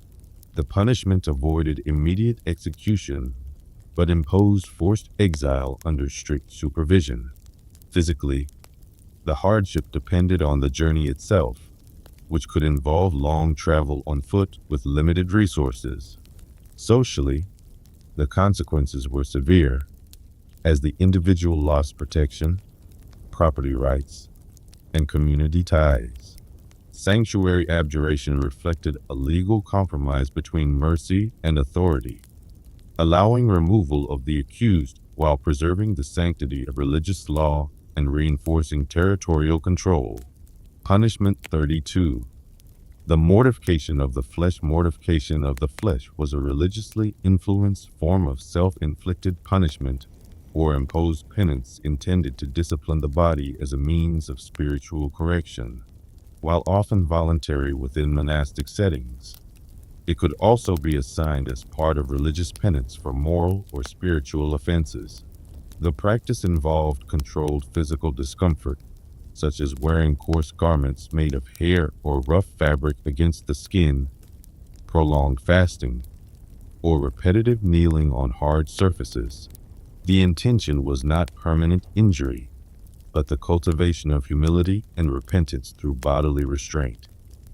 The punishment avoided immediate execution, but imposed forced exile under strict supervision. Physically, the hardship depended on the journey itself, which could involve long travel on foot with limited resources. Socially, the consequences were severe, as the individual lost protection, property rights, and community ties. Sanctuary abjuration reflected a legal compromise between mercy and authority, allowing removal of the accused while preserving the sanctity of religious law and reinforcing territorial control. Punishment 32. The mortification of the flesh. Mortification of the flesh was a religiously influenced form of self-inflicted punishment or imposed penance intended to discipline the body as a means of spiritual correction. While often voluntary within monastic settings, it could also be assigned as part of religious penance for moral or spiritual offenses. The practice involved controlled physical discomfort, such as wearing coarse garments made of hair or rough fabric against the skin, prolonged fasting, or repetitive kneeling on hard surfaces. The intention was not permanent injury, but the cultivation of humility and repentance through bodily restraint.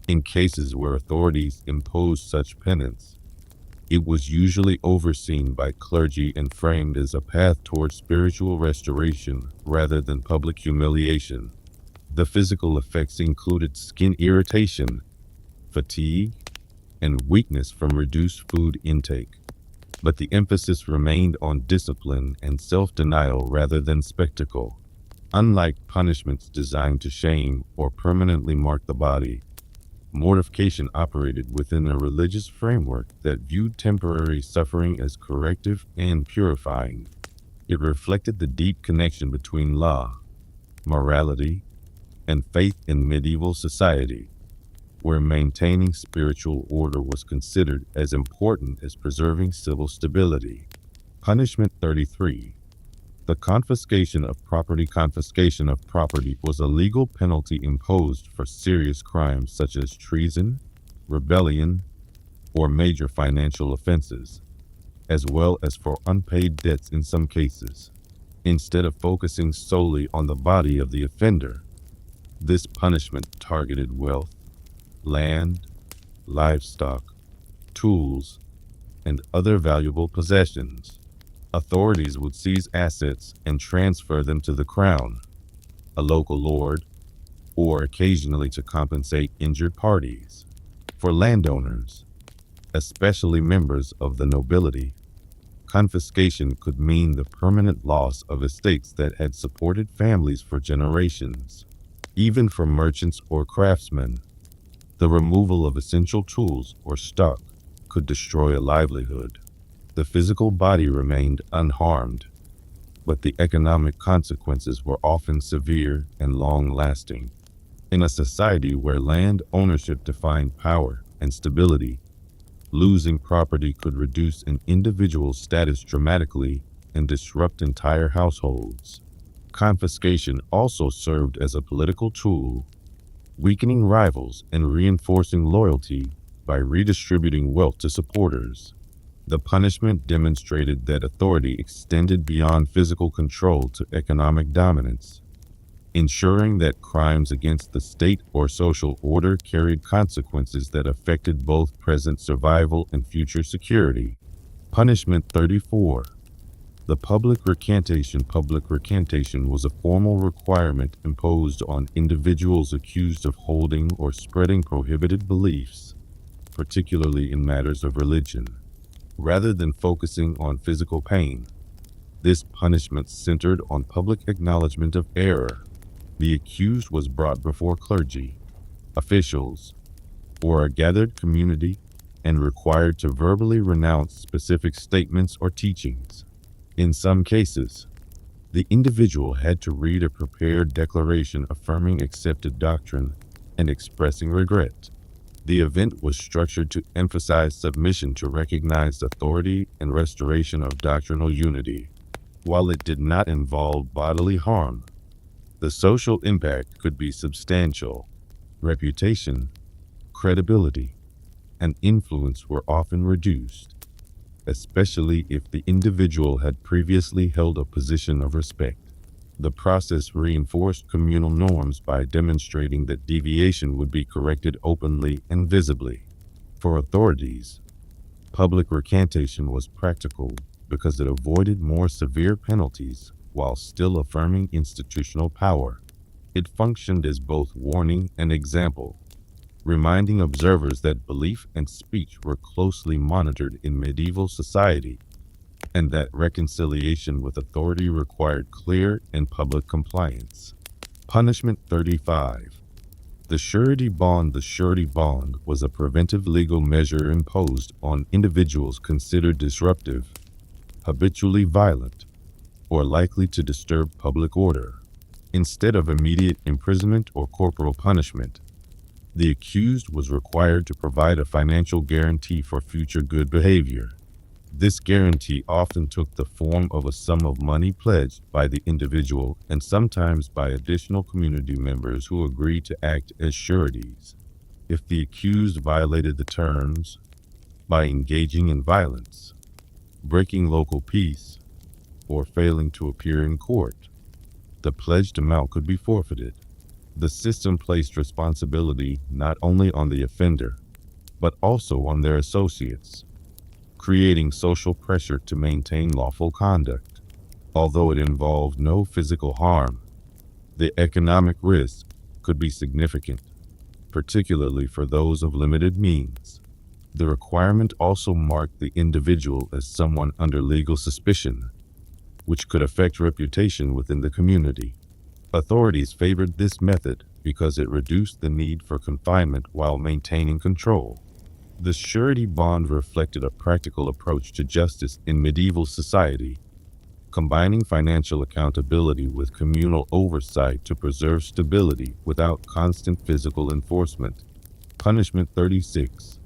In cases where authorities imposed such penance, it was usually overseen by clergy and framed as a path toward spiritual restoration rather than public humiliation. The physical effects included skin irritation, fatigue, and weakness from reduced food intake, but the emphasis remained on discipline and self-denial rather than spectacle. Unlike punishments designed to shame or permanently mark the body, mortification operated within a religious framework that viewed temporary suffering as corrective and purifying. It reflected the deep connection between law, morality, and faith in medieval society, where maintaining spiritual order was considered as important as preserving civil stability. Punishment 33. The confiscation of property. Confiscation of property was a legal penalty imposed for serious crimes such as treason, rebellion, or major financial offenses, as well as for unpaid debts in some cases. Instead of focusing solely on the body of the offender, this punishment targeted wealth, land, livestock, tools, and other valuable possessions. Authorities would seize assets and transfer them to the crown, a local lord, or occasionally to compensate injured parties. For landowners, especially members of the nobility, confiscation could mean the permanent loss of estates that had supported families for generations. Even for merchants or craftsmen, the removal of essential tools or stock could destroy a livelihood. The physical body remained unharmed, but the economic consequences were often severe and long-lasting. In a society where land ownership defined power and stability, losing property could reduce an individual's status dramatically and disrupt entire households. Confiscation also served as a political tool, weakening rivals and reinforcing loyalty by redistributing wealth to supporters. The punishment demonstrated that authority extended beyond physical control to economic dominance, ensuring that crimes against the state or social order carried consequences that affected both present survival and future security. Punishment 34. The public recantation. Public recantation was a formal requirement imposed on individuals accused of holding or spreading prohibited beliefs. particularly in matters of religion. Rather than focusing on physical pain, this punishment centered on public acknowledgement of error. The accused was brought before clergy, officials, or a gathered community and required to verbally renounce specific statements or teachings. In some cases, the individual had to read a prepared declaration affirming accepted doctrine and expressing regret. The event was structured to emphasize submission to recognized authority and restoration of doctrinal unity. While it did not involve bodily harm, the social impact could be substantial. Reputation, credibility, and influence were often reduced, especially if the individual had previously held a position of respect. The process reinforced communal norms by demonstrating that deviation would be corrected openly and visibly. For authorities, public recantation was practical because it avoided more severe penalties while still affirming institutional power. It functioned as both warning and example, reminding observers that belief and speech were closely monitored in medieval society, and that reconciliation with authority required clear and public compliance. Punishment 35. The surety bond. The surety bond was a preventive legal measure imposed on individuals considered disruptive, habitually violent, or likely to disturb public order. Instead of immediate imprisonment or corporal punishment, the accused was required to provide a financial guarantee for future good behavior. This guarantee often took the form of a sum of money pledged by the individual and sometimes by additional community members who agreed to act as sureties. If the accused violated the terms by engaging in violence, breaking local peace, or failing to appear in court, the pledged amount could be forfeited. The system placed responsibility not only on the offender, but also on their associates, creating social pressure to maintain lawful conduct. Although it involved no physical harm, the economic risk could be significant, particularly for those of limited means. The requirement also marked the individual as someone under legal suspicion, which could affect reputation within the community. Authorities favored this method because it reduced the need for confinement while maintaining control. The surety bond reflected a practical approach to justice in medieval society, combining financial accountability with communal oversight to preserve stability without constant physical enforcement. Punishment 36.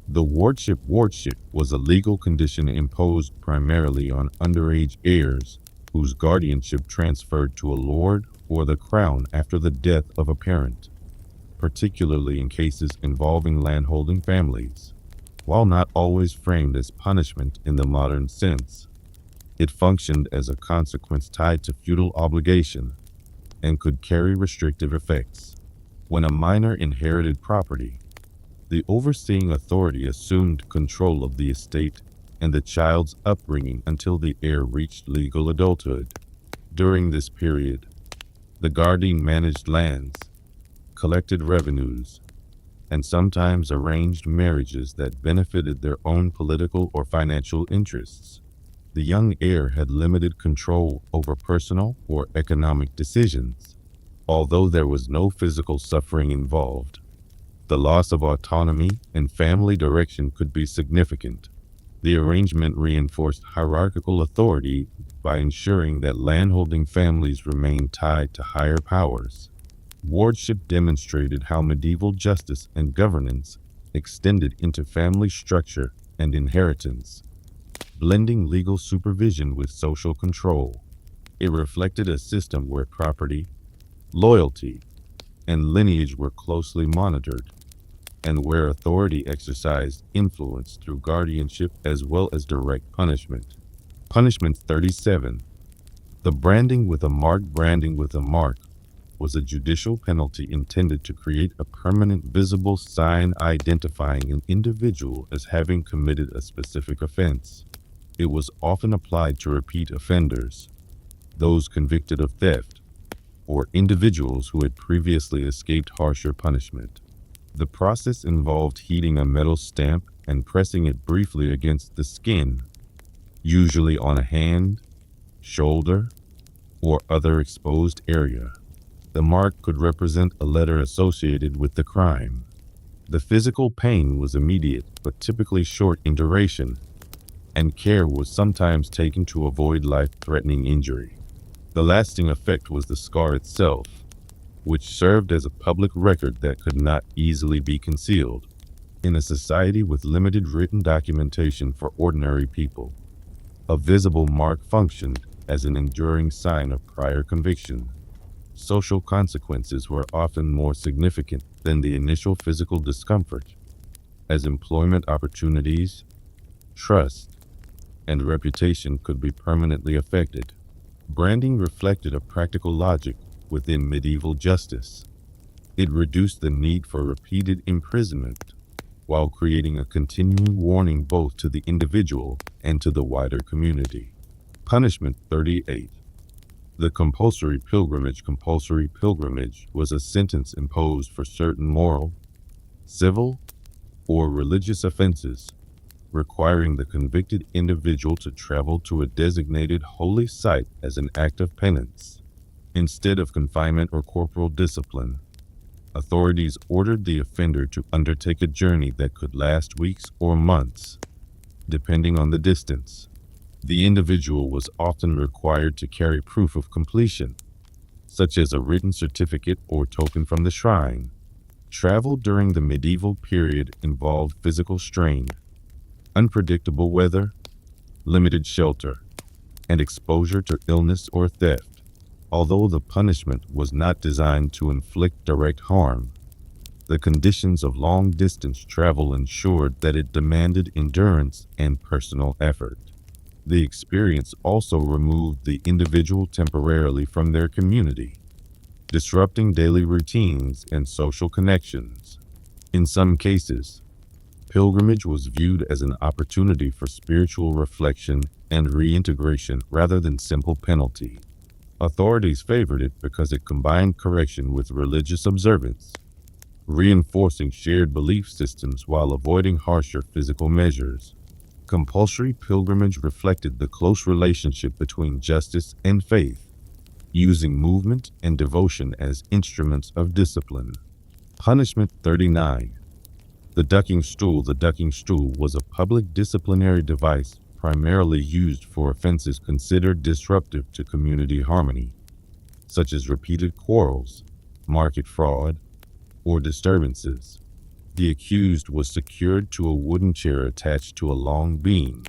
The wardship. Wardship was a legal condition imposed primarily on underage heirs whose guardianship transferred to a lord or the crown after the death of a parent, particularly in cases involving landholding families. While not always framed as punishment in the modern sense, it functioned as a consequence tied to feudal obligation and could carry restrictive effects. When a minor inherited property, the overseeing authority assumed control of the estate and the child's upbringing until the heir reached legal adulthood. During this period, the guardian managed lands, collected revenues, and sometimes arranged marriages that benefited their own political or financial interests. The young heir had limited control over personal or economic decisions. Although there was no physical suffering involved, the loss of autonomy and family direction could be significant. The arrangement reinforced hierarchical authority by ensuring that landholding families remained tied to higher powers. Wardship demonstrated how medieval justice and governance extended into family structure and inheritance, blending legal supervision with social control. It reflected a system where property, loyalty, and lineage were closely monitored, and where authority exercised influence through guardianship as well as direct punishment. Punishment 37. The branding with a mark. Branding with a mark was a judicial penalty intended to create a permanent visible sign identifying an individual as having committed a specific offense. It was often applied to repeat offenders, those convicted of theft, or individuals who had previously escaped harsher punishment. The process involved heating a metal stamp and pressing it briefly against the skin, usually on a hand, shoulder, or other exposed area. The mark could represent a letter associated with the crime. The physical pain was immediate but typically short in duration, and care was sometimes taken to avoid life-threatening injury. The lasting effect was the scar itself, which served as a public record that could not easily be concealed. In a society with limited written documentation for ordinary people, a visible mark functioned as an enduring sign of prior conviction. Social consequences were often more significant than the initial physical discomfort, as employment opportunities, trust, and reputation could be permanently affected. Branding reflected a practical logic within medieval justice. It reduced the need for repeated imprisonment, while creating a continuing warning both to the individual and to the wider community. Punishment 38. The compulsory pilgrimage. Compulsory pilgrimage was a sentence imposed for certain moral, civil, or religious offenses, requiring the convicted individual to travel to a designated holy site as an act of penance. Instead of confinement or corporal discipline, authorities ordered the offender to undertake a journey that could last weeks or months, depending on the distance. The individual was often required to carry proof of completion, such as a written certificate or token from the shrine. Travel during the medieval period involved physical strain, unpredictable weather, limited shelter, and exposure to illness or theft. Although the punishment was not designed to inflict direct harm, the conditions of long-distance travel ensured that it demanded endurance and personal effort. The experience also removed the individual temporarily from their community, disrupting daily routines and social connections. In some cases, pilgrimage was viewed as an opportunity for spiritual reflection and reintegration rather than simple penalty. Authorities favored it because it combined correction with religious observance, reinforcing shared belief systems while avoiding harsher physical measures. Compulsory pilgrimage reflected the close relationship between justice and faith, using movement and devotion as instruments of discipline. Punishment 39. The ducking stool. The ducking stool was a public disciplinary device primarily used for offenses considered disruptive to community harmony, such as repeated quarrels, market fraud, or disturbances. The accused was secured to a wooden chair attached to a long beam,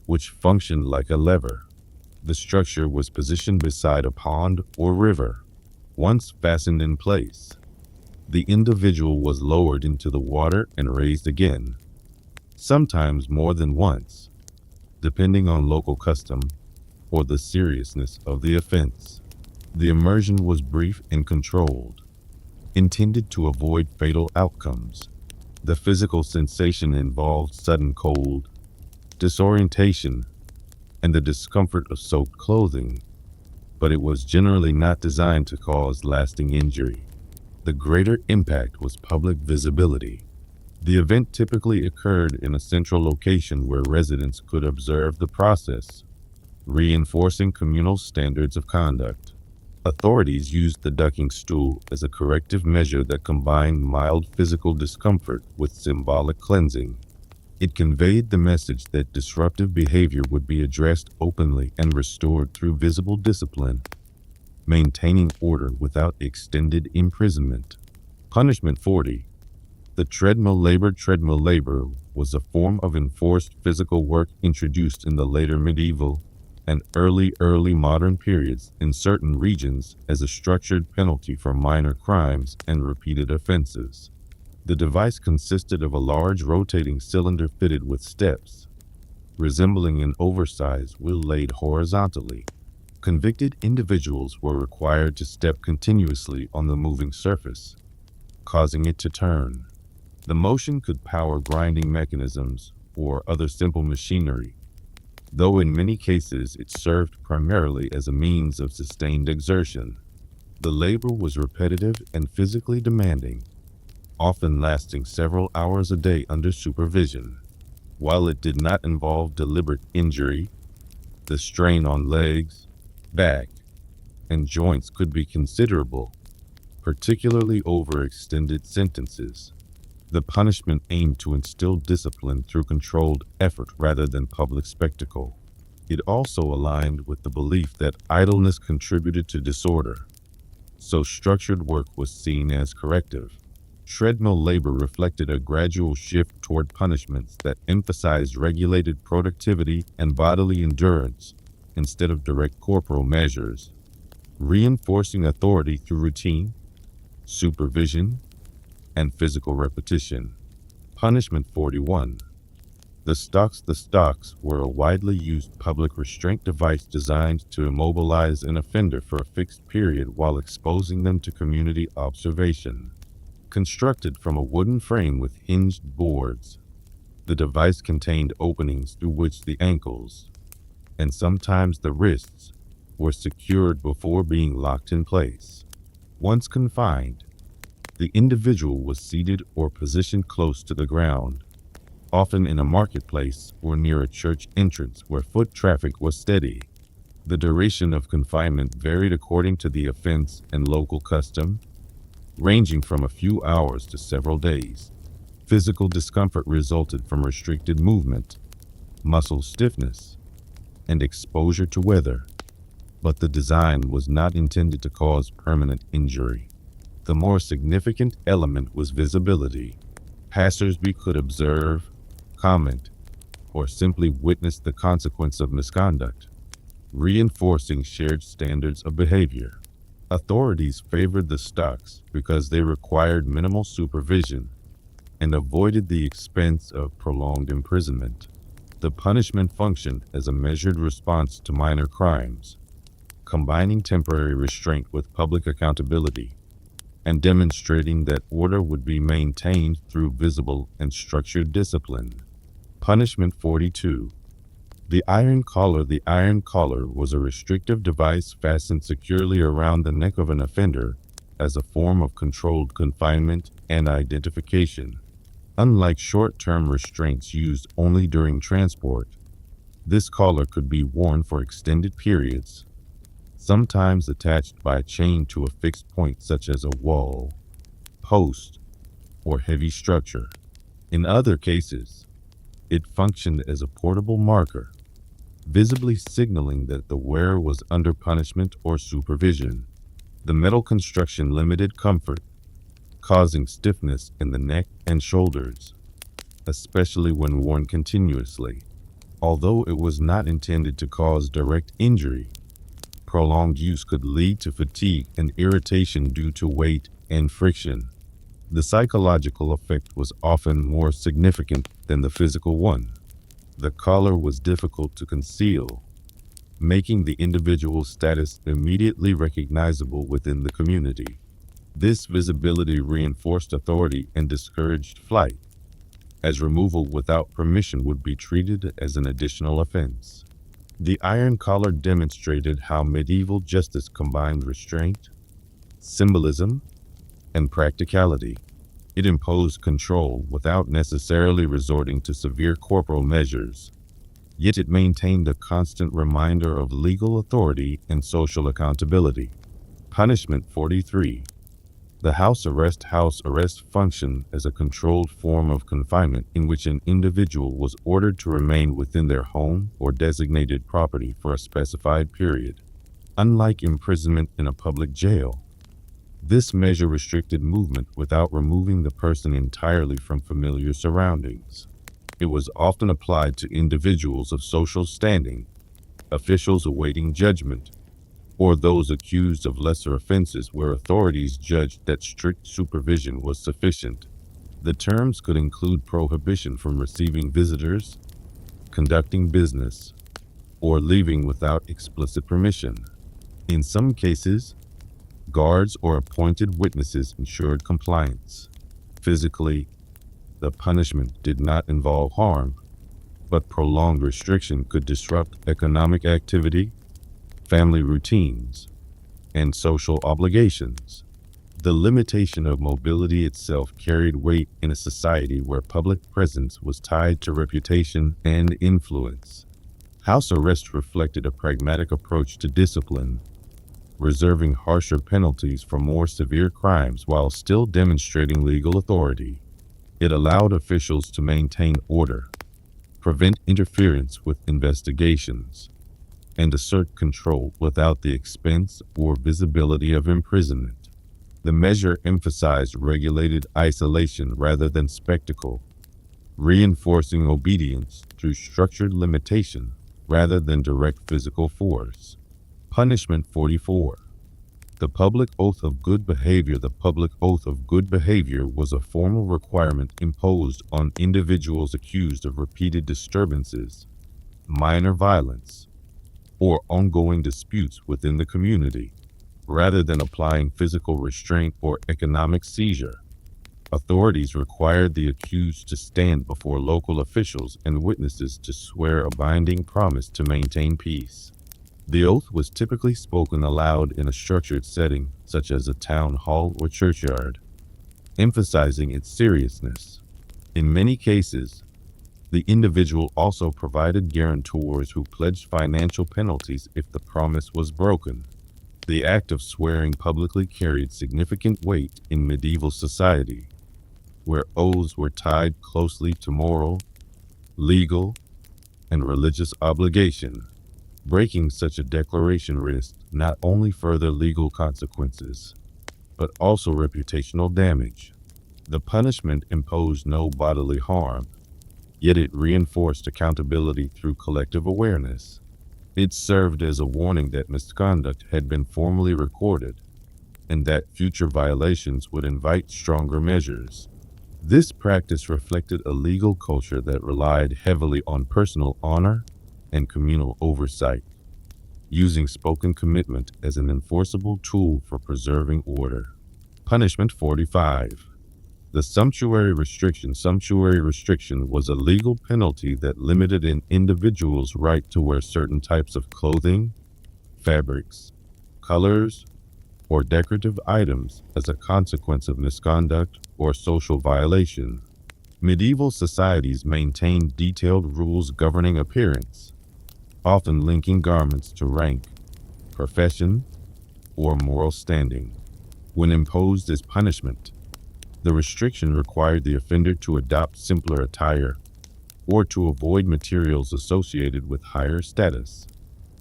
which functioned like a lever. The structure was positioned beside a pond or river. Once fastened in place, the individual was lowered into the water and raised again, sometimes more than once, depending on local custom or the seriousness of the offense. The immersion was brief and controlled, intended to avoid fatal outcomes. The physical sensation involved sudden cold, disorientation, and the discomfort of soaked clothing, but it was generally not designed to cause lasting injury. The greater impact was public visibility. The event typically occurred in a central location where residents could observe the process, reinforcing communal standards of conduct. Authorities used the ducking stool as a corrective measure that combined mild physical discomfort with symbolic cleansing. It conveyed the message that disruptive behavior would be addressed openly and restored through visible discipline, maintaining order without extended imprisonment. Punishment 40. The treadmill labor. Treadmill labor was a form of enforced physical work introduced in the later medieval and early modern periods in certain regions as a structured penalty for minor crimes and repeated offenses. The device consisted of a large rotating cylinder fitted with steps, resembling an oversized wheel laid horizontally. Convicted individuals were required to step continuously on the moving surface, causing it to turn. The motion could power grinding mechanisms or other simple machinery, though in many cases it served primarily as a means of sustained exertion. The labor was repetitive and physically demanding, often lasting several hours a day under supervision. While it did not involve deliberate injury, the strain on legs, back, and joints could be considerable, particularly over extended sentences. The punishment aimed to instill discipline through controlled effort rather than public spectacle. It also aligned with the belief that idleness contributed to disorder, so structured work was seen as corrective. Treadmill labor reflected a gradual shift toward punishments that emphasized regulated productivity and bodily endurance instead of direct corporal measures, reinforcing authority through routine, supervision, and physical repetition. Punishment 41. The stocks. The stocks were a widely used public restraint device designed to immobilize an offender for a fixed period while exposing them to community observation. Constructed from a wooden frame with hinged boards, the device contained openings through which the ankles, and sometimes the wrists, were secured before being locked in place. Once confined, the individual was seated or positioned close to the ground, often in a marketplace or near a church entrance where foot traffic was steady. The duration of confinement varied according to the offense and local custom, ranging from a few hours to several days. Physical discomfort resulted from restricted movement, muscle stiffness, and exposure to weather, but the design was not intended to cause permanent injury. The more significant element was visibility. Passersby could observe, comment, or simply witness the consequence of misconduct, reinforcing shared standards of behavior. Authorities favored the stocks because they required minimal supervision and avoided the expense of prolonged imprisonment. The punishment functioned as a measured response to minor crimes, combining temporary restraint with public accountability and demonstrating that order would be maintained through visible and structured discipline. Punishment 42. The iron collar. The iron collar was a restrictive device fastened securely around the neck of an offender as a form of controlled confinement and identification. Unlike short-term restraints used only during transport, this collar could be worn for extended periods, sometimes attached by a chain to a fixed point such as a wall, post, or heavy structure. In other cases, it functioned as a portable marker, visibly signaling that the wearer was under punishment or supervision. The metal construction limited comfort, causing stiffness in the neck and shoulders, especially when worn continuously. Although it was not intended to cause direct injury, prolonged use could lead to fatigue and irritation due to weight and friction. The psychological effect was often more significant than the physical one. The collar was difficult to conceal, making the individual's status immediately recognizable within the community. This visibility reinforced authority and discouraged flight, as removal without permission would be treated as an additional offense. The iron collar demonstrated how medieval justice combined restraint, symbolism, and practicality. It imposed control without necessarily resorting to severe corporal measures, yet it maintained a constant reminder of legal authority and social accountability. Punishment 43. The house arrest. House arrest functioned as a controlled form of confinement in which an individual was ordered to remain within their home or designated property for a specified period. Unlike imprisonment in a public jail, this measure restricted movement without removing the person entirely from familiar surroundings. It was often applied to individuals of social standing, officials awaiting judgment, or those accused of lesser offenses where authorities judged that strict supervision was sufficient. The terms could include prohibition from receiving visitors, conducting business, or leaving without explicit permission. In some cases, guards or appointed witnesses ensured compliance. Physically, the punishment did not involve harm, but prolonged restriction could disrupt economic activity, family routines, and social obligations. The limitation of mobility itself carried weight in a society where public presence was tied to reputation and influence. House arrest reflected a pragmatic approach to discipline, reserving harsher penalties for more severe crimes while still demonstrating legal authority. It allowed officials to maintain order, prevent interference with investigations, and assert control without the expense or visibility of imprisonment. The measure emphasized regulated isolation rather than spectacle, reinforcing obedience through structured limitation rather than direct physical force. Punishment 44. The public oath of good behavior. The public oath of good behavior was a formal requirement imposed on individuals accused of repeated disturbances, minor violence, or ongoing disputes within the community. Rather than applying physical restraint or economic seizure, authorities required the accused to stand before local officials and witnesses to swear a binding promise to maintain peace. The oath was typically spoken aloud in a structured setting, such as a town hall or churchyard, emphasizing its seriousness. In many cases, the individual also provided guarantors who pledged financial penalties if the promise was broken. The act of swearing publicly carried significant weight in medieval society, where oaths were tied closely to moral, legal, and religious obligation. Breaking such a declaration risked not only further legal consequences, but also reputational damage. The punishment imposed no bodily harm, yet it reinforced accountability through collective awareness. It served as a warning that misconduct had been formally recorded, and that future violations would invite stronger measures. This practice reflected a legal culture that relied heavily on personal honor and communal oversight, using spoken commitment as an enforceable tool for preserving order. Punishment 45. The sumptuary restriction. Sumptuary restriction was a legal penalty that limited an individual's right to wear certain types of clothing, fabrics, colors, or decorative items as a consequence of misconduct or social violation. Medieval societies maintained detailed rules governing appearance, often linking garments to rank, profession, or moral standing. When imposed as punishment, the restriction required the offender to adopt simpler attire or to avoid materials associated with higher status.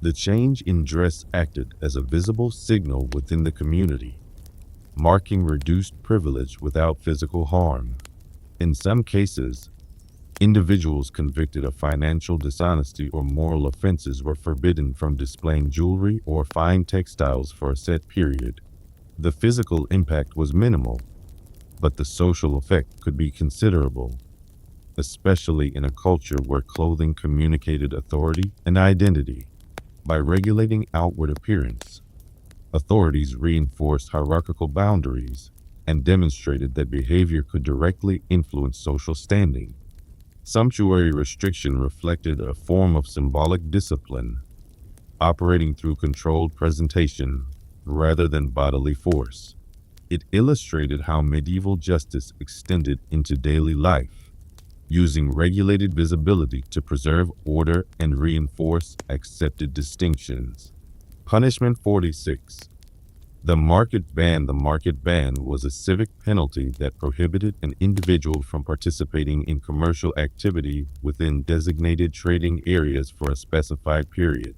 The change in dress acted as a visible signal within the community, marking reduced privilege without physical harm. In some cases, individuals convicted of financial dishonesty or moral offenses were forbidden from displaying jewelry or fine textiles for a set period. The physical impact was minimal, but the social effect could be considerable, especially in a culture where clothing communicated authority and identity. By regulating outward appearance, authorities reinforced hierarchical boundaries and demonstrated that behavior could directly influence social standing. Sumptuary restriction reflected a form of symbolic discipline, operating through controlled presentation rather than bodily force. It illustrated how medieval justice extended into daily life, using regulated visibility to preserve order and reinforce accepted distinctions. Punishment 46. The market ban. The market ban was a civic penalty that prohibited an individual from participating in commercial activity within designated trading areas for a specified period.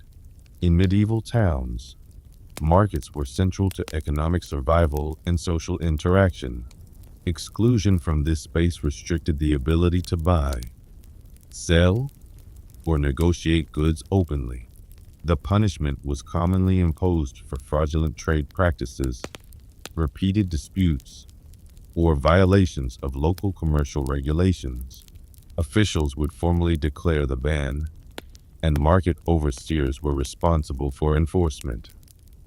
In medieval towns, markets were central to economic survival and social interaction. Exclusion from this space restricted the ability to buy, sell, or negotiate goods openly. The punishment was commonly imposed for fraudulent trade practices, repeated disputes, or violations of local commercial regulations. Officials would formally declare the ban, and market overseers were responsible for enforcement.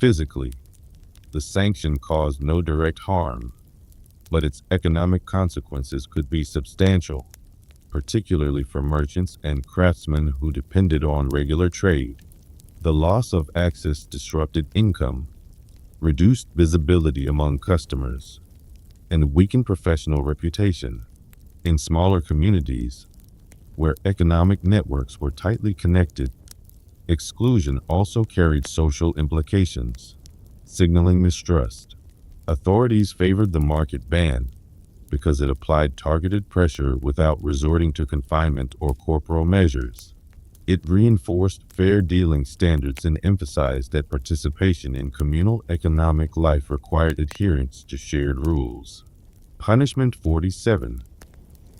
Physically, the sanction caused no direct harm, but its economic consequences could be substantial, particularly for merchants and craftsmen who depended on regular trade. The loss of access disrupted income, reduced visibility among customers, and weakened professional reputation. In smaller communities, where economic networks were tightly connected, exclusion also carried social implications, signaling mistrust. Authorities favored the market ban because it applied targeted pressure without resorting to confinement or corporal measures. It reinforced fair dealing standards and emphasized that participation in communal economic life required adherence to shared rules. Punishment 47.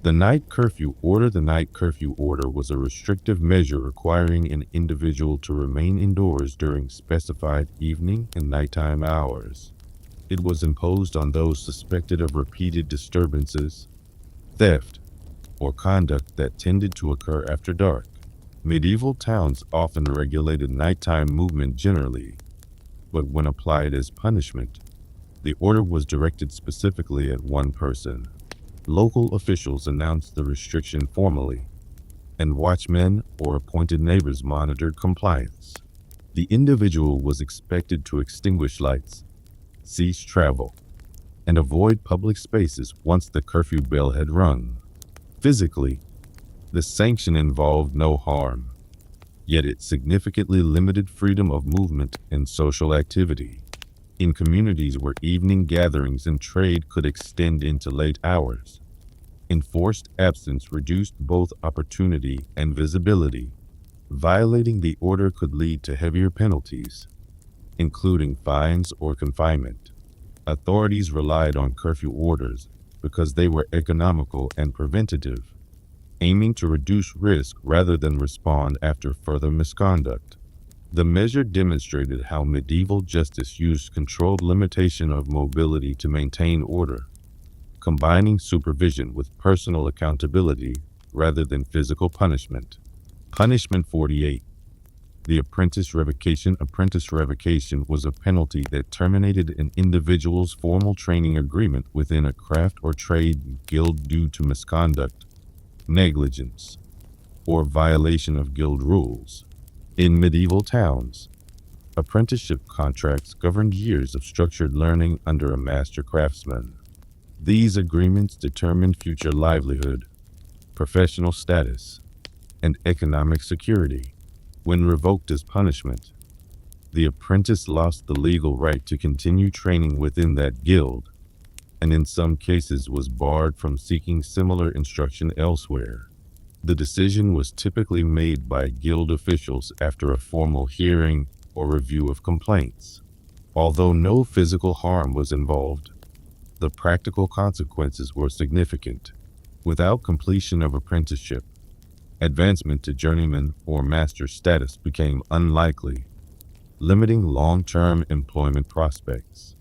The night curfew order. The night curfew order was a restrictive measure requiring an individual to remain indoors during specified evening and nighttime hours. It was imposed on those suspected of repeated disturbances, theft, or conduct that tended to occur after dark. Medieval towns often regulated nighttime movement generally, but when applied as punishment, the order was directed specifically at one person. Local officials announced the restriction formally, and watchmen or appointed neighbors monitored compliance. The individual was expected to extinguish lights, cease travel, and avoid public spaces once the curfew bell had rung. Physically, the sanction involved no harm, yet it significantly limited freedom of movement and social activity. In communities where evening gatherings and trade could extend into late hours, enforced absence reduced both opportunity and visibility. Violating the order could lead to heavier penalties, including fines or confinement. Authorities relied on curfew orders because they were economical and preventative, aiming to reduce risk rather than respond after further misconduct. The measure demonstrated how medieval justice used controlled limitation of mobility to maintain order, combining supervision with personal accountability rather than physical punishment. Punishment 48. The apprentice revocation. Apprentice revocation was a penalty that terminated an individual's formal training agreement within a craft or trade guild due to misconduct, negligence, or violation of guild rules. In medieval towns, apprenticeship contracts governed years of structured learning under a master craftsman. These agreements determined future livelihood, professional status, and economic security. When revoked as punishment, the apprentice lost the legal right to continue training within that guild, and in some cases was barred from seeking similar instruction elsewhere. The decision was typically made by guild officials after a formal hearing or review of complaints. Although no physical harm was involved, the practical consequences were significant. Without completion of apprenticeship, advancement to journeyman or master status became unlikely, limiting long-term employment prospects.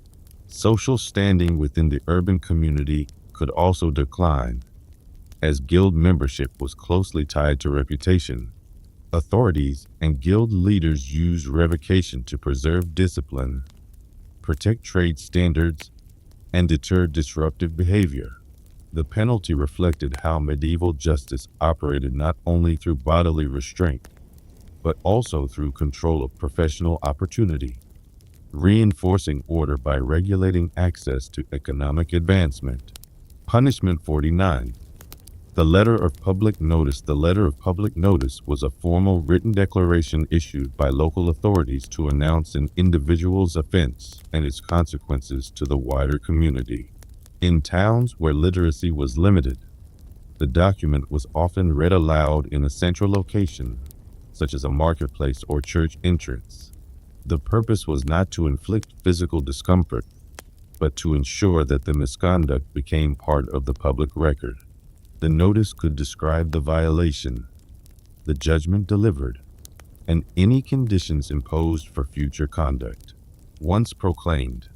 Social standing within the urban community could also decline, as guild membership was closely tied to reputation. Authorities and guild leaders used revocation to preserve discipline, protect trade standards, and deter disruptive behavior. The penalty reflected how medieval justice operated not only through bodily restraint, but also through control of professional opportunity, reinforcing order by regulating access to economic advancement. Punishment 49. The letter of public notice. The letter of public notice was a formal written declaration issued by local authorities to announce an individual's offense and its consequences to the wider community. In towns where literacy was limited, the document was often read aloud in a central location, such as a marketplace or church entrance. The purpose was not to inflict physical discomfort, but to ensure that the misconduct became part of the public record. The notice could describe the violation, the judgment delivered, and any conditions imposed for future conduct. Once proclaimed,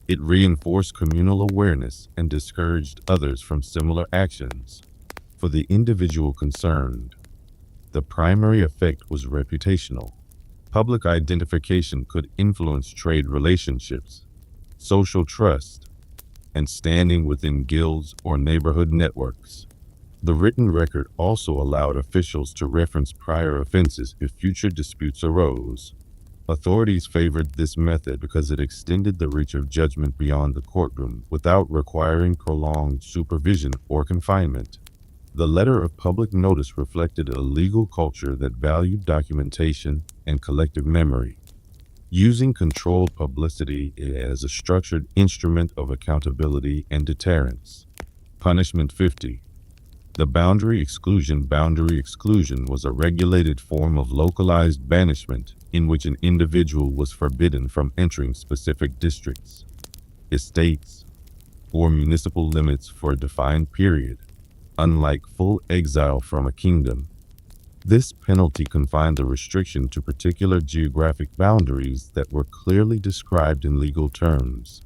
it reinforced communal awareness and discouraged others from similar actions. For the individual concerned, the primary effect was reputational. Public identification could influence trade relationships, social trust, and standing within guilds or neighborhood networks. The written record also allowed officials to reference prior offenses if future disputes arose, Authorities favored this method because it extended the reach of judgment beyond the courtroom without requiring prolonged supervision or confinement. The letter of public notice reflected a legal culture that valued documentation and collective memory, using controlled publicity as a structured instrument of accountability and deterrence. Punishment 50. The boundary exclusion. Boundary exclusion was a regulated form of localized banishment in which an individual was forbidden from entering specific districts, estates, or municipal limits for a defined period. Unlike full exile from a kingdom, this penalty confined the restriction to particular geographic boundaries that were clearly described in legal terms.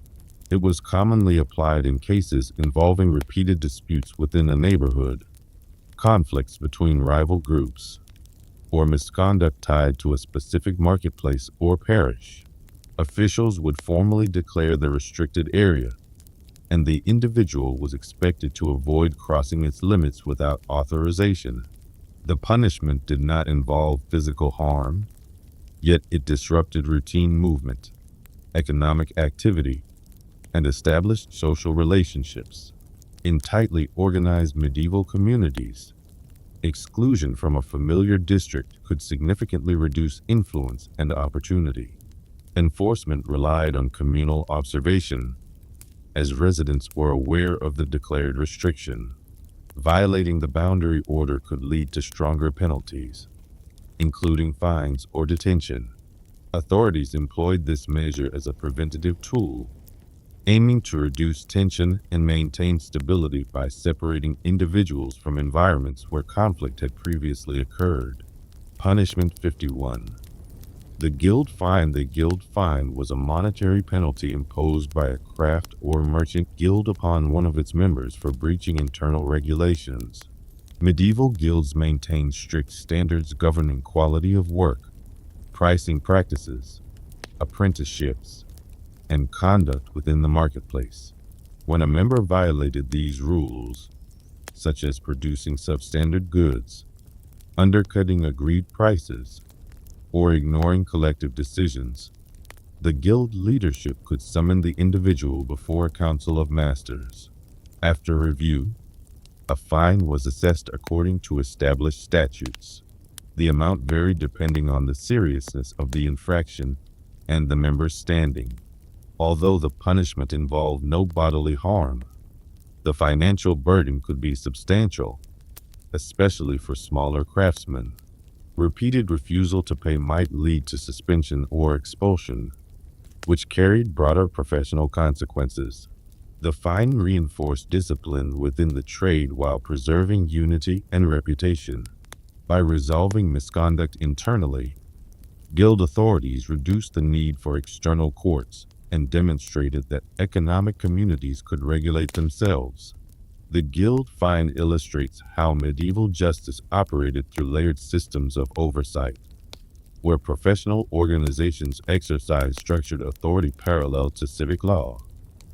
It was commonly applied in cases involving repeated disputes within a neighborhood, conflicts between rival groups, or misconduct tied to a specific marketplace or parish. Officials would formally declare the restricted area, and the individual was expected to avoid crossing its limits without authorization. The punishment did not involve physical harm, yet it disrupted routine movement, economic activity, and established social relationships. In tightly organized medieval communities, exclusion from a familiar district could significantly reduce influence and opportunity. Enforcement relied on communal observation, as residents were aware of the declared restriction. Violating the boundary order could lead to stronger penalties, including fines or detention. Authorities employed this measure as a preventative tool, aiming to reduce tension and maintain stability by separating individuals from environments where conflict had previously occurred. Punishment 51. The guild fine. The guild fine was a monetary penalty imposed by a craft or merchant guild upon one of its members for breaching internal regulations. Medieval guilds maintained strict standards governing quality of work, pricing practices, apprenticeships, and conduct within the marketplace. When a member violated these rules, such as producing substandard goods, undercutting agreed prices, or ignoring collective decisions, the guild leadership could summon the individual before a council of masters. After review, a fine was assessed according to established statutes. The amount varied depending on the seriousness of the infraction and the member's standing. Although the punishment involved no bodily harm, the financial burden could be substantial, especially for smaller craftsmen. Repeated refusal to pay might lead to suspension or expulsion, which carried broader professional consequences. The fine reinforced discipline within the trade while preserving unity and reputation. By resolving misconduct internally, guild authorities reduced the need for external courts and demonstrated that economic communities could regulate themselves. The guild fine illustrates how medieval justice operated through layered systems of oversight, where professional organizations exercised structured authority parallel to civic law.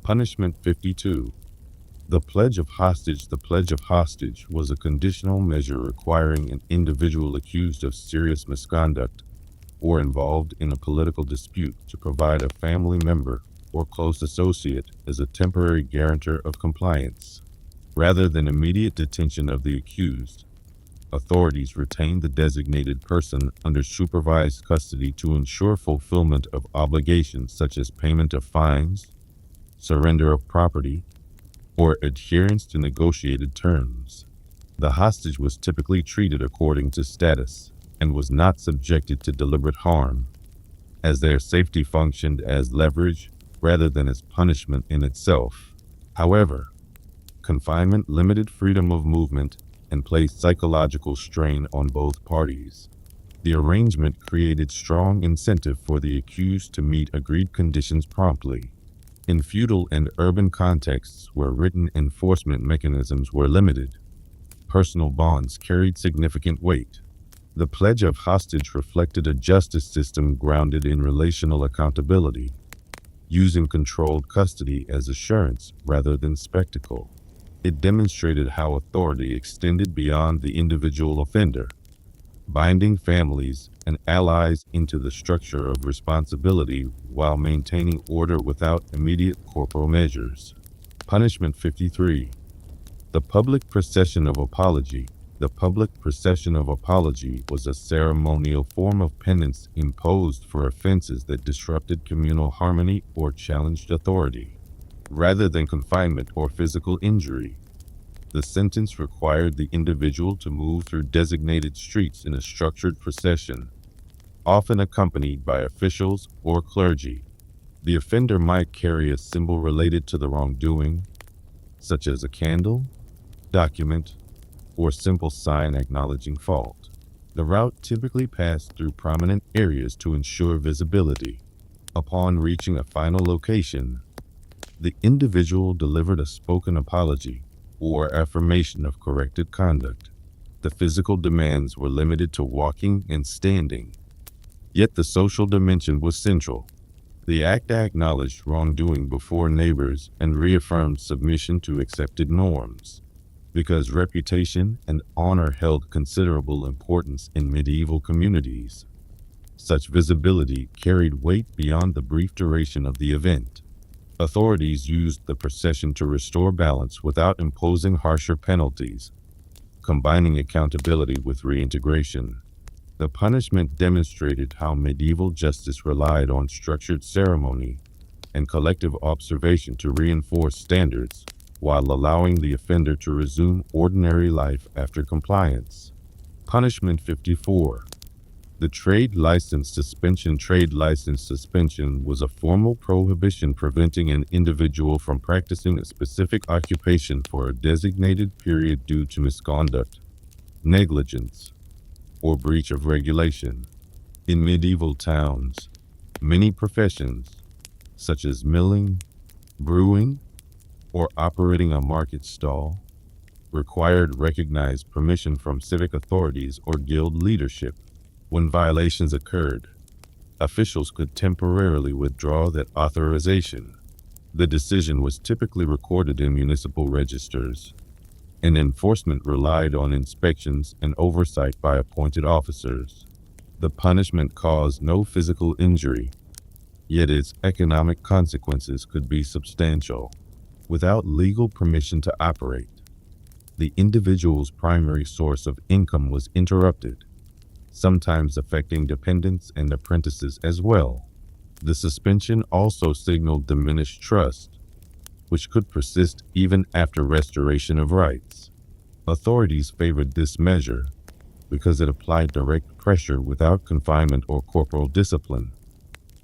Punishment 52. The pledge of hostage. The pledge of hostage was a conditional measure requiring an individual accused of serious misconduct or involved in a political dispute to provide a family member or close associate as a temporary guarantor of compliance. Rather than immediate detention of the accused, authorities retained the designated person under supervised custody to ensure fulfillment of obligations such as payment of fines, surrender of property, or adherence to negotiated terms. The hostage was typically treated according to status and was not subjected to deliberate harm, as their safety functioned as leverage rather than as punishment in itself. However, confinement limited freedom of movement and placed psychological strain on both parties. The arrangement created strong incentive for the accused to meet agreed conditions promptly. In feudal and urban contexts where written enforcement mechanisms were limited, personal bonds carried significant weight. The pledge of hostage reflected a justice system grounded in relational accountability, using controlled custody as assurance rather than spectacle. It demonstrated how authority extended beyond the individual offender, binding families and allies into the structure of responsibility while maintaining order without immediate corporal measures. Punishment 53. The public procession of apology. The public procession of apology was a ceremonial form of penance imposed for offenses that disrupted communal harmony or challenged authority. Rather than confinement or physical injury, the sentence required the individual to move through designated streets in a structured procession, often accompanied by officials or clergy. The offender might carry a symbol related to the wrongdoing, such as a candle, document, or simple sign acknowledging fault. The route typically passed through prominent areas to ensure visibility. Upon reaching a final location, the individual delivered a spoken apology or affirmation of corrected conduct. The physical demands were limited to walking and standing, yet the social dimension was central. The act acknowledged wrongdoing before neighbors and reaffirmed submission to accepted norms. Because reputation and honor held considerable importance in medieval communities, such visibility carried weight beyond the brief duration of the event. Authorities used the procession to restore balance without imposing harsher penalties, combining accountability with reintegration. The punishment demonstrated how medieval justice relied on structured ceremony and collective observation to reinforce standards, while allowing the offender to resume ordinary life after compliance. Punishment 54. The trade license suspension. Trade license suspension was a formal prohibition preventing an individual from practicing a specific occupation for a designated period due to misconduct, negligence, or breach of regulation. In medieval towns, many professions, such as milling, brewing, or operating a market stall, required recognized permission from civic authorities or guild leadership. When violations occurred, officials could temporarily withdraw that authorization. The decision was typically recorded in municipal registers, and enforcement relied on inspections and oversight by appointed officers. The punishment caused no physical injury, yet its economic consequences could be substantial. Without legal permission to operate, the individual's primary source of income was interrupted, sometimes affecting dependents and apprentices as well. The suspension also signaled diminished trust, which could persist even after restoration of rights. Authorities favored this measure because it applied direct pressure without confinement or corporal discipline,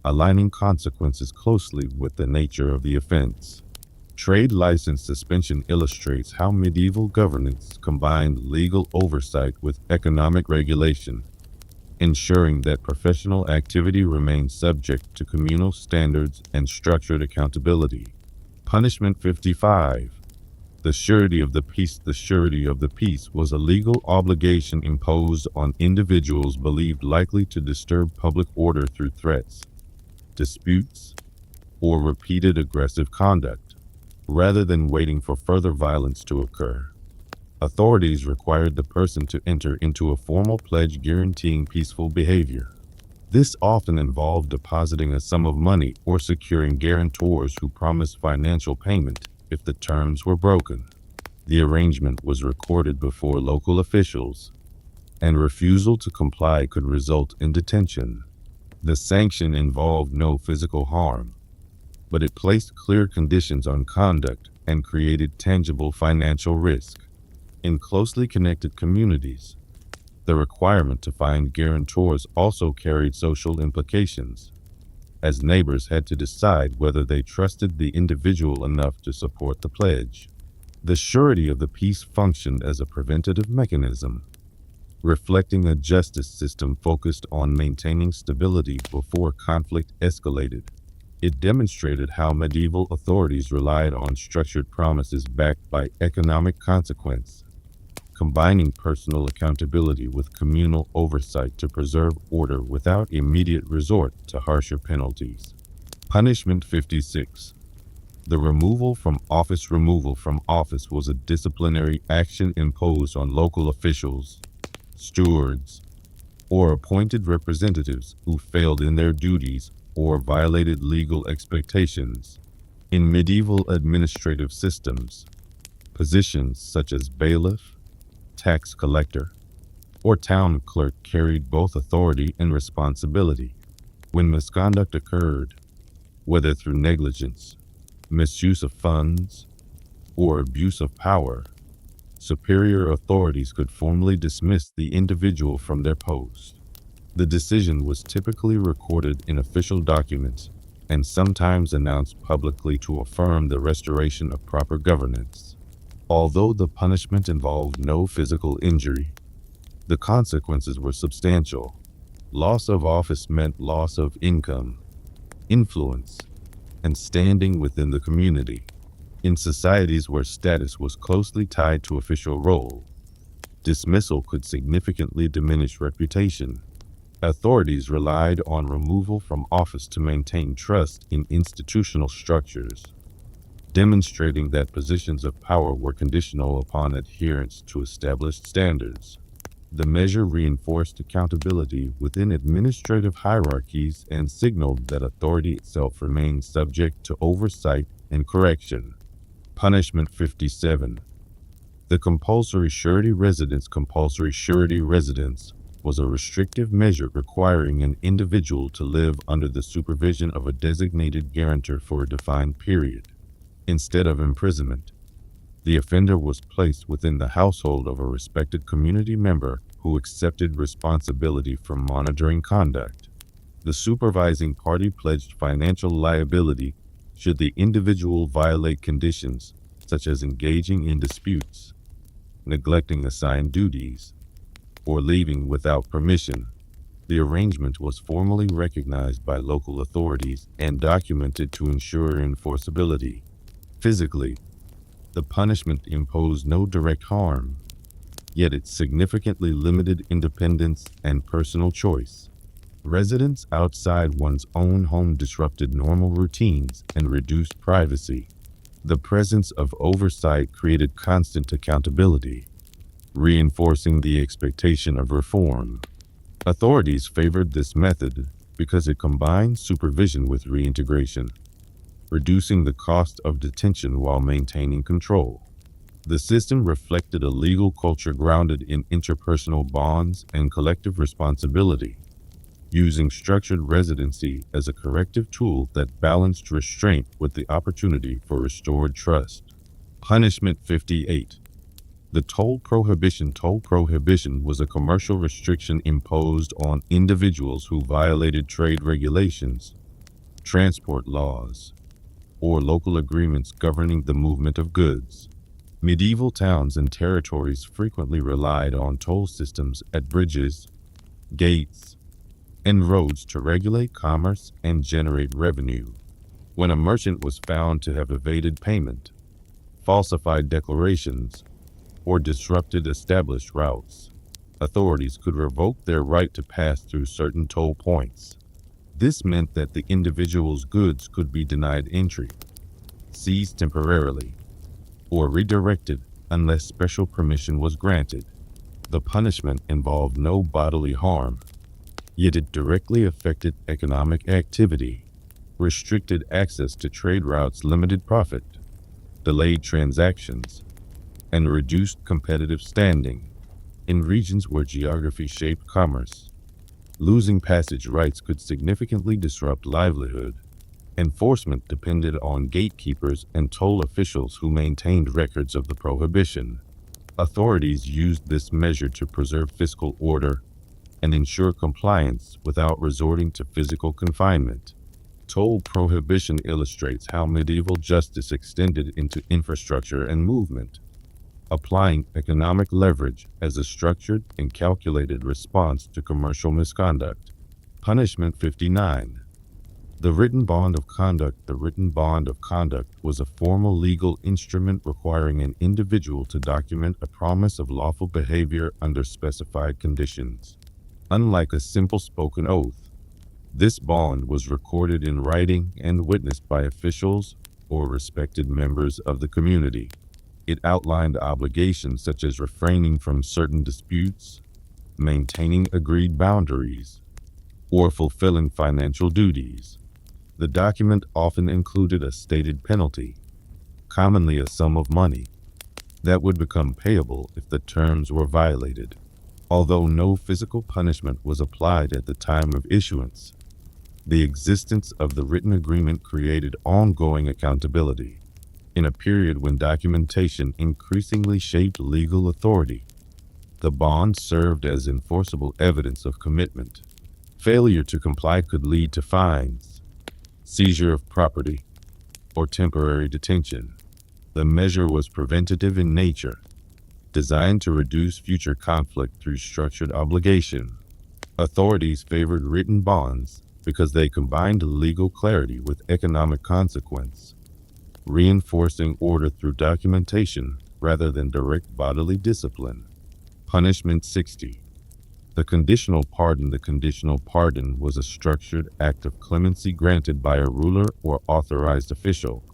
aligning consequences closely with the nature of the offense. Trade license suspension illustrates how medieval governance combined legal oversight with economic regulation, ensuring that professional activity remains subject to communal standards and structured accountability. Punishment 55. The surety of the peace. The surety of the peace was a legal obligation imposed on individuals believed likely to disturb public order through threats, disputes, or repeated aggressive conduct. Rather than waiting for further violence to occur, authorities required the person to enter into a formal pledge guaranteeing peaceful behavior. This often involved depositing a sum of money or securing guarantors who promised financial payment if the terms were broken. The arrangement was recorded before local officials, and refusal to comply could result in detention. The sanction involved no physical harm, but it placed clear conditions on conduct and created tangible financial risk. In closely connected communities, the requirement to find guarantors also carried social implications, as neighbors had to decide whether they trusted the individual enough to support the pledge. The surety of the peace functioned as a preventative mechanism, reflecting a justice system focused on maintaining stability before conflict escalated. It demonstrated how medieval authorities relied on structured promises backed by economic consequence, combining personal accountability with communal oversight to preserve order without immediate resort to harsher penalties. Punishment 56. The removal from office. Removal from office was a disciplinary action imposed on local officials, stewards, or appointed representatives who failed in their duties or violated legal expectations. In medieval administrative systems, positions such as bailiff, tax collector, or town clerk carried both authority and responsibility. When misconduct occurred, whether through negligence, misuse of funds, or abuse of power, superior authorities could formally dismiss the individual from their post. The decision was typically recorded in official documents and sometimes announced publicly to affirm the restoration of proper governance. Although the punishment involved no physical injury, the consequences were substantial. Loss of office meant loss of income, influence, and standing within the community. In societies where status was closely tied to official role, dismissal could significantly diminish reputation. Authorities relied on removal from office to maintain trust in institutional structures, demonstrating that positions of power were conditional upon adherence to established standards. The measure reinforced accountability within administrative hierarchies and signaled that authority itself remained subject to oversight and correction. Punishment 57. The compulsory surety residence. Compulsory surety residence was a restrictive measure requiring an individual to live under the supervision of a designated guarantor for a defined period. Instead of imprisonment, the offender was placed within the household of a respected community member who accepted responsibility for monitoring conduct. The supervising party pledged financial liability should the individual violate conditions, such as engaging in disputes, neglecting assigned duties, or leaving without permission. The arrangement was formally recognized by local authorities and documented to ensure enforceability. Physically, the punishment imposed no direct harm, yet it significantly limited independence and personal choice. Residence outside one's own home disrupted normal routines and reduced privacy. The presence of oversight created constant accountability, reinforcing the expectation of reform. Authorities favored this method because it combined supervision with reintegration, reducing the cost of detention while maintaining control. The system reflected a legal culture grounded in interpersonal bonds and collective responsibility, using structured residency as a corrective tool that balanced restraint with the opportunity for restored trust. Punishment 58. The toll prohibition. Toll prohibition was a commercial restriction imposed on individuals who violated trade regulations, transport laws, or local agreements governing the movement of goods. Medieval towns and territories frequently relied on toll systems at bridges, gates, and roads to regulate commerce and generate revenue. When a merchant was found to have evaded payment, falsified declarations, or disrupted established routes, authorities could revoke their right to pass through certain toll points. This meant that the individual's goods could be denied entry, seized temporarily, or redirected unless special permission was granted. The punishment involved no bodily harm, yet it directly affected economic activity, restricted access to trade routes, limited profit, delayed transactions, and reduced competitive standing. In regions where geography shaped commerce, losing passage rights could significantly disrupt livelihood. Enforcement depended on gatekeepers and toll officials who maintained records of the prohibition. Authorities used this measure to preserve fiscal order and ensure compliance without resorting to physical confinement. Toll prohibition illustrates how medieval justice extended into infrastructure and movement, applying economic leverage as a structured and calculated response to commercial misconduct. Punishment 59. The written bond of conduct. The written bond of conduct was a formal legal instrument requiring an individual to document a promise of lawful behavior under specified conditions. Unlike a simple spoken oath, this bond was recorded in writing and witnessed by officials or respected members of the community. It outlined obligations such as refraining from certain disputes, maintaining agreed boundaries, or fulfilling financial duties. The document often included a stated penalty, commonly a sum of money, that would become payable if the terms were violated. Although no physical punishment was applied at the time of issuance, the existence of the written agreement created ongoing accountability. In a period when documentation increasingly shaped legal authority, the bond served as enforceable evidence of commitment. Failure to comply could lead to fines, seizure of property, or temporary detention. The measure was preventative in nature, designed to reduce future conflict through structured obligation. Authorities favored written bonds because they combined legal clarity with economic consequence, reinforcing order through documentation rather than direct bodily discipline. Punishment 60. The conditional pardon. The conditional pardon was a structured act of clemency granted by a ruler or authorized official,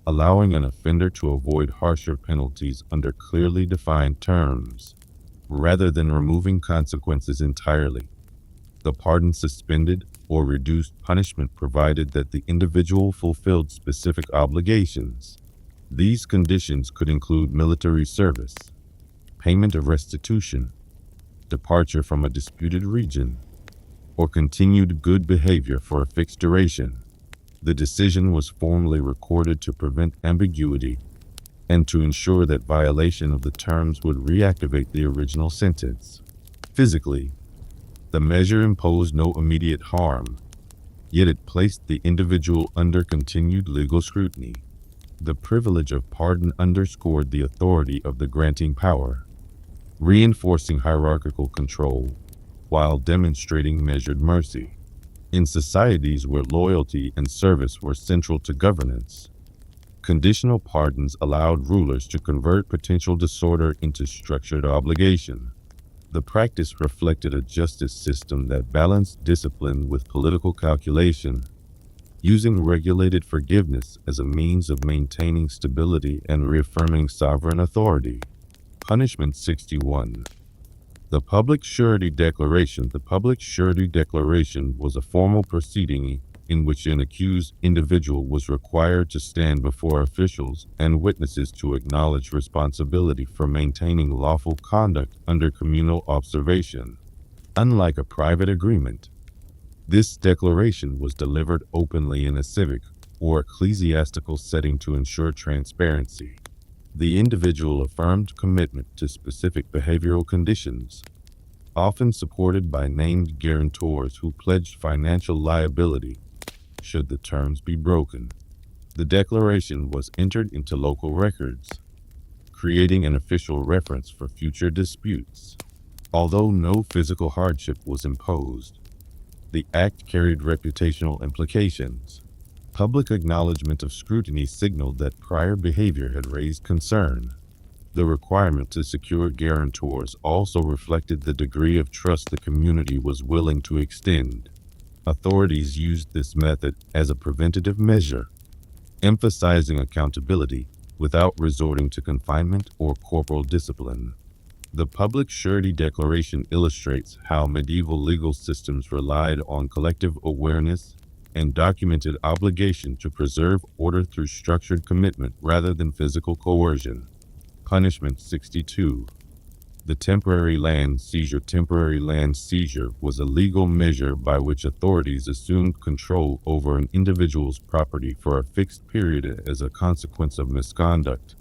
allowing an offender to avoid harsher penalties under clearly defined terms. Rather than removing consequences entirely, the pardon suspended or reduced punishment provided that the individual fulfilled specific obligations. These conditions could include military service, payment of restitution, departure from a disputed region, or continued good behavior for a fixed duration. The decision was formally recorded to prevent ambiguity and to ensure that violation of the terms would reactivate the original sentence. Physically, the measure imposed no immediate harm, yet it placed the individual under continued legal scrutiny. The privilege of pardon underscored the authority of the granting power, reinforcing hierarchical control while demonstrating measured mercy. In societies where loyalty and service were central to governance, conditional pardons allowed rulers to convert potential disorder into structured obligation. The practice reflected a justice system that balanced discipline with political calculation, using regulated forgiveness as a means of maintaining stability and reaffirming sovereign authority. Punishment 61. The Public Surety Declaration. The Public Surety Declaration was a formal proceeding in which an accused individual was required to stand before officials and witnesses to acknowledge responsibility for maintaining lawful conduct under communal observation. Unlike a private agreement, this declaration was delivered openly in a civic or ecclesiastical setting to ensure transparency. The individual affirmed commitment to specific behavioral conditions, often supported by named guarantors who pledged financial liability should the terms be broken. The declaration was entered into local records, creating an official reference for future disputes. Although no physical hardship was imposed, the act carried reputational implications. Public acknowledgement of scrutiny signaled that prior behavior had raised concern. The requirement to secure guarantors also reflected the degree of trust the community was willing to extend. Authorities used this method as a preventative measure, emphasizing accountability without resorting to confinement or corporal discipline. The Public Surety Declaration illustrates how medieval legal systems relied on collective awareness and documented obligation to preserve order through structured commitment rather than physical coercion. Punishment 62. The temporary land seizure. Temporary land seizure was a legal measure by which authorities assumed control over an individual's property for a fixed period as a consequence of misconduct,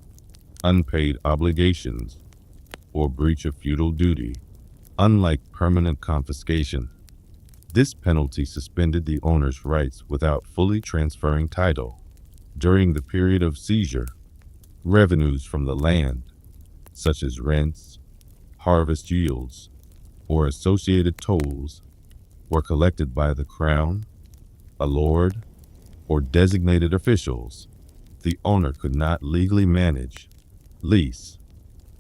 unpaid obligations, or breach of feudal duty. Unlike permanent confiscation, this penalty suspended the owner's rights without fully transferring title. During the period of seizure, revenues from the land, such as rents, harvest yields, or associated tolls, were collected by the crown, a lord, or designated officials. The owner could not legally manage, lease,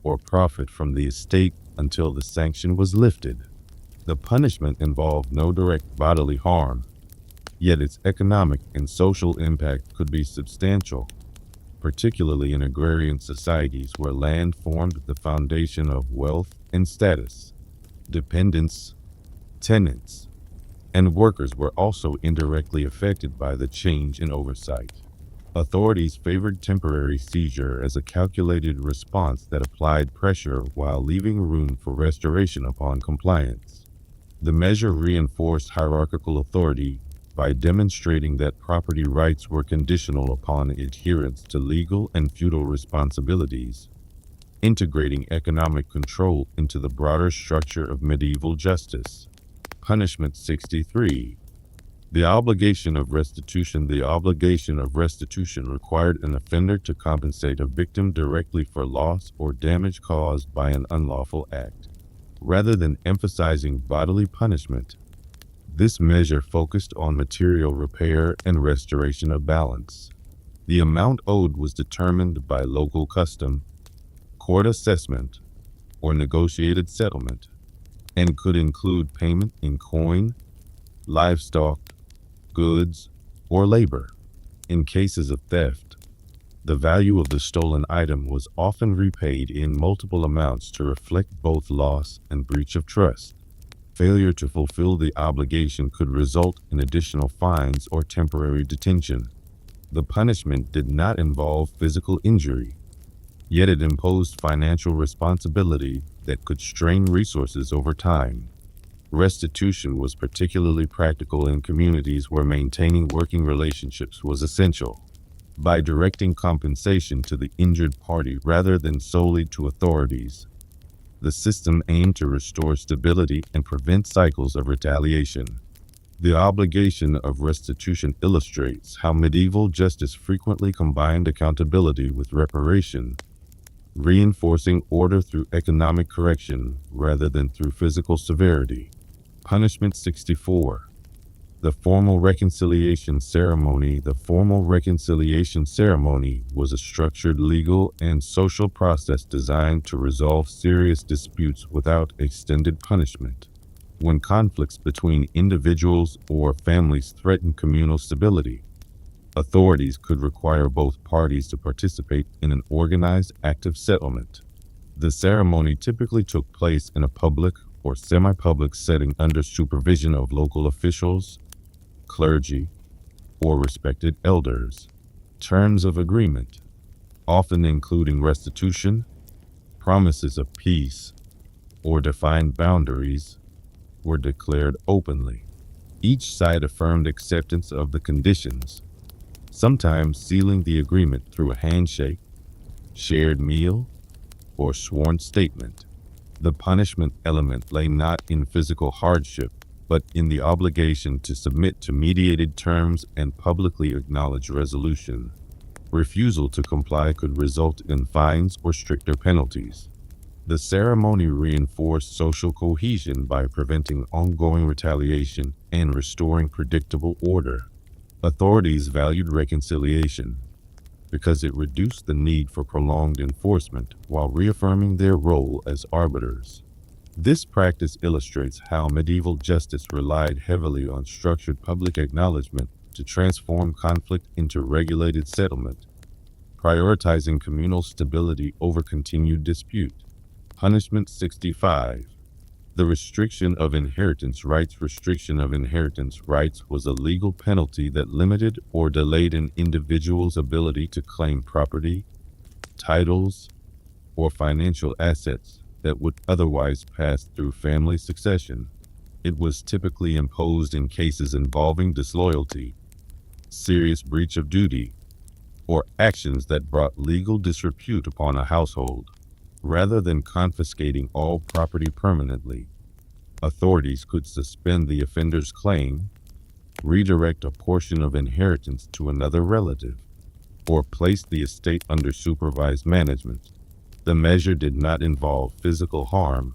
or profit from the estate until the sanction was lifted. The punishment involved no direct bodily harm, yet its economic and social impact could be substantial, particularly in agrarian societies where land formed the foundation of wealth and status. Dependents, tenants, and workers were also indirectly affected by the change in oversight. Authorities favored temporary seizure as a calculated response that applied pressure while leaving room for restoration upon compliance. The measure reinforced hierarchical authority by demonstrating that property rights were conditional upon adherence to legal and feudal responsibilities, integrating economic control into the broader structure of medieval justice. Punishment 63. The obligation of restitution. The obligation of restitution required an offender to compensate a victim directly for loss or damage caused by an unlawful act. Rather than emphasizing bodily punishment, this measure focused on material repair and restoration of balance. The amount owed was determined by local custom, court assessment, or negotiated settlement, and could include payment in coin, livestock, goods, or labor. In cases of theft, the value of the stolen item was often repaid in multiple amounts to reflect both loss and breach of trust. Failure to fulfill the obligation could result in additional fines or temporary detention. The punishment did not involve physical injury, yet it imposed financial responsibility that could strain resources over time. Restitution was particularly practical in communities where maintaining working relationships was essential. By directing compensation to the injured party rather than solely to authorities, the system aimed to restore stability and prevent cycles of retaliation. The obligation of restitution illustrates how medieval justice frequently combined accountability with reparation, reinforcing order through economic correction rather than through physical severity. Punishment 64. The formal reconciliation ceremony. The formal reconciliation ceremony was a structured legal and social process designed to resolve serious disputes without extended punishment. When conflicts between individuals or families threatened communal stability, authorities could require both parties to participate in an organized act of settlement. The ceremony typically took place in a public or semi-public setting under supervision of local officials, clergy, or respected elders. Terms of agreement, often including restitution, promises of peace, or defined boundaries, were declared openly. Each side affirmed acceptance of the conditions, sometimes sealing the agreement through a handshake, shared meal, or sworn statement. The punishment element lay not in physical hardship, but in the obligation to submit to mediated terms and publicly acknowledge resolution. Refusal to comply could result in fines or stricter penalties. The ceremony reinforced social cohesion by preventing ongoing retaliation and restoring predictable order. Authorities valued reconciliation because it reduced the need for prolonged enforcement while reaffirming their role as arbiters. This practice illustrates how medieval justice relied heavily on structured public acknowledgement to transform conflict into regulated settlement, prioritizing communal stability over continued dispute. Punishment 65. The restriction of inheritance rights. Restriction of inheritance rights was a legal penalty that limited or delayed an individual's ability to claim property, titles, or financial assets that would otherwise pass through family succession. It was typically imposed in cases involving disloyalty, serious breach of duty, or actions that brought legal disrepute upon a household. Rather than confiscating all property permanently, authorities could suspend the offender's claim, redirect a portion of inheritance to another relative, or place the estate under supervised management. The measure did not involve physical harm,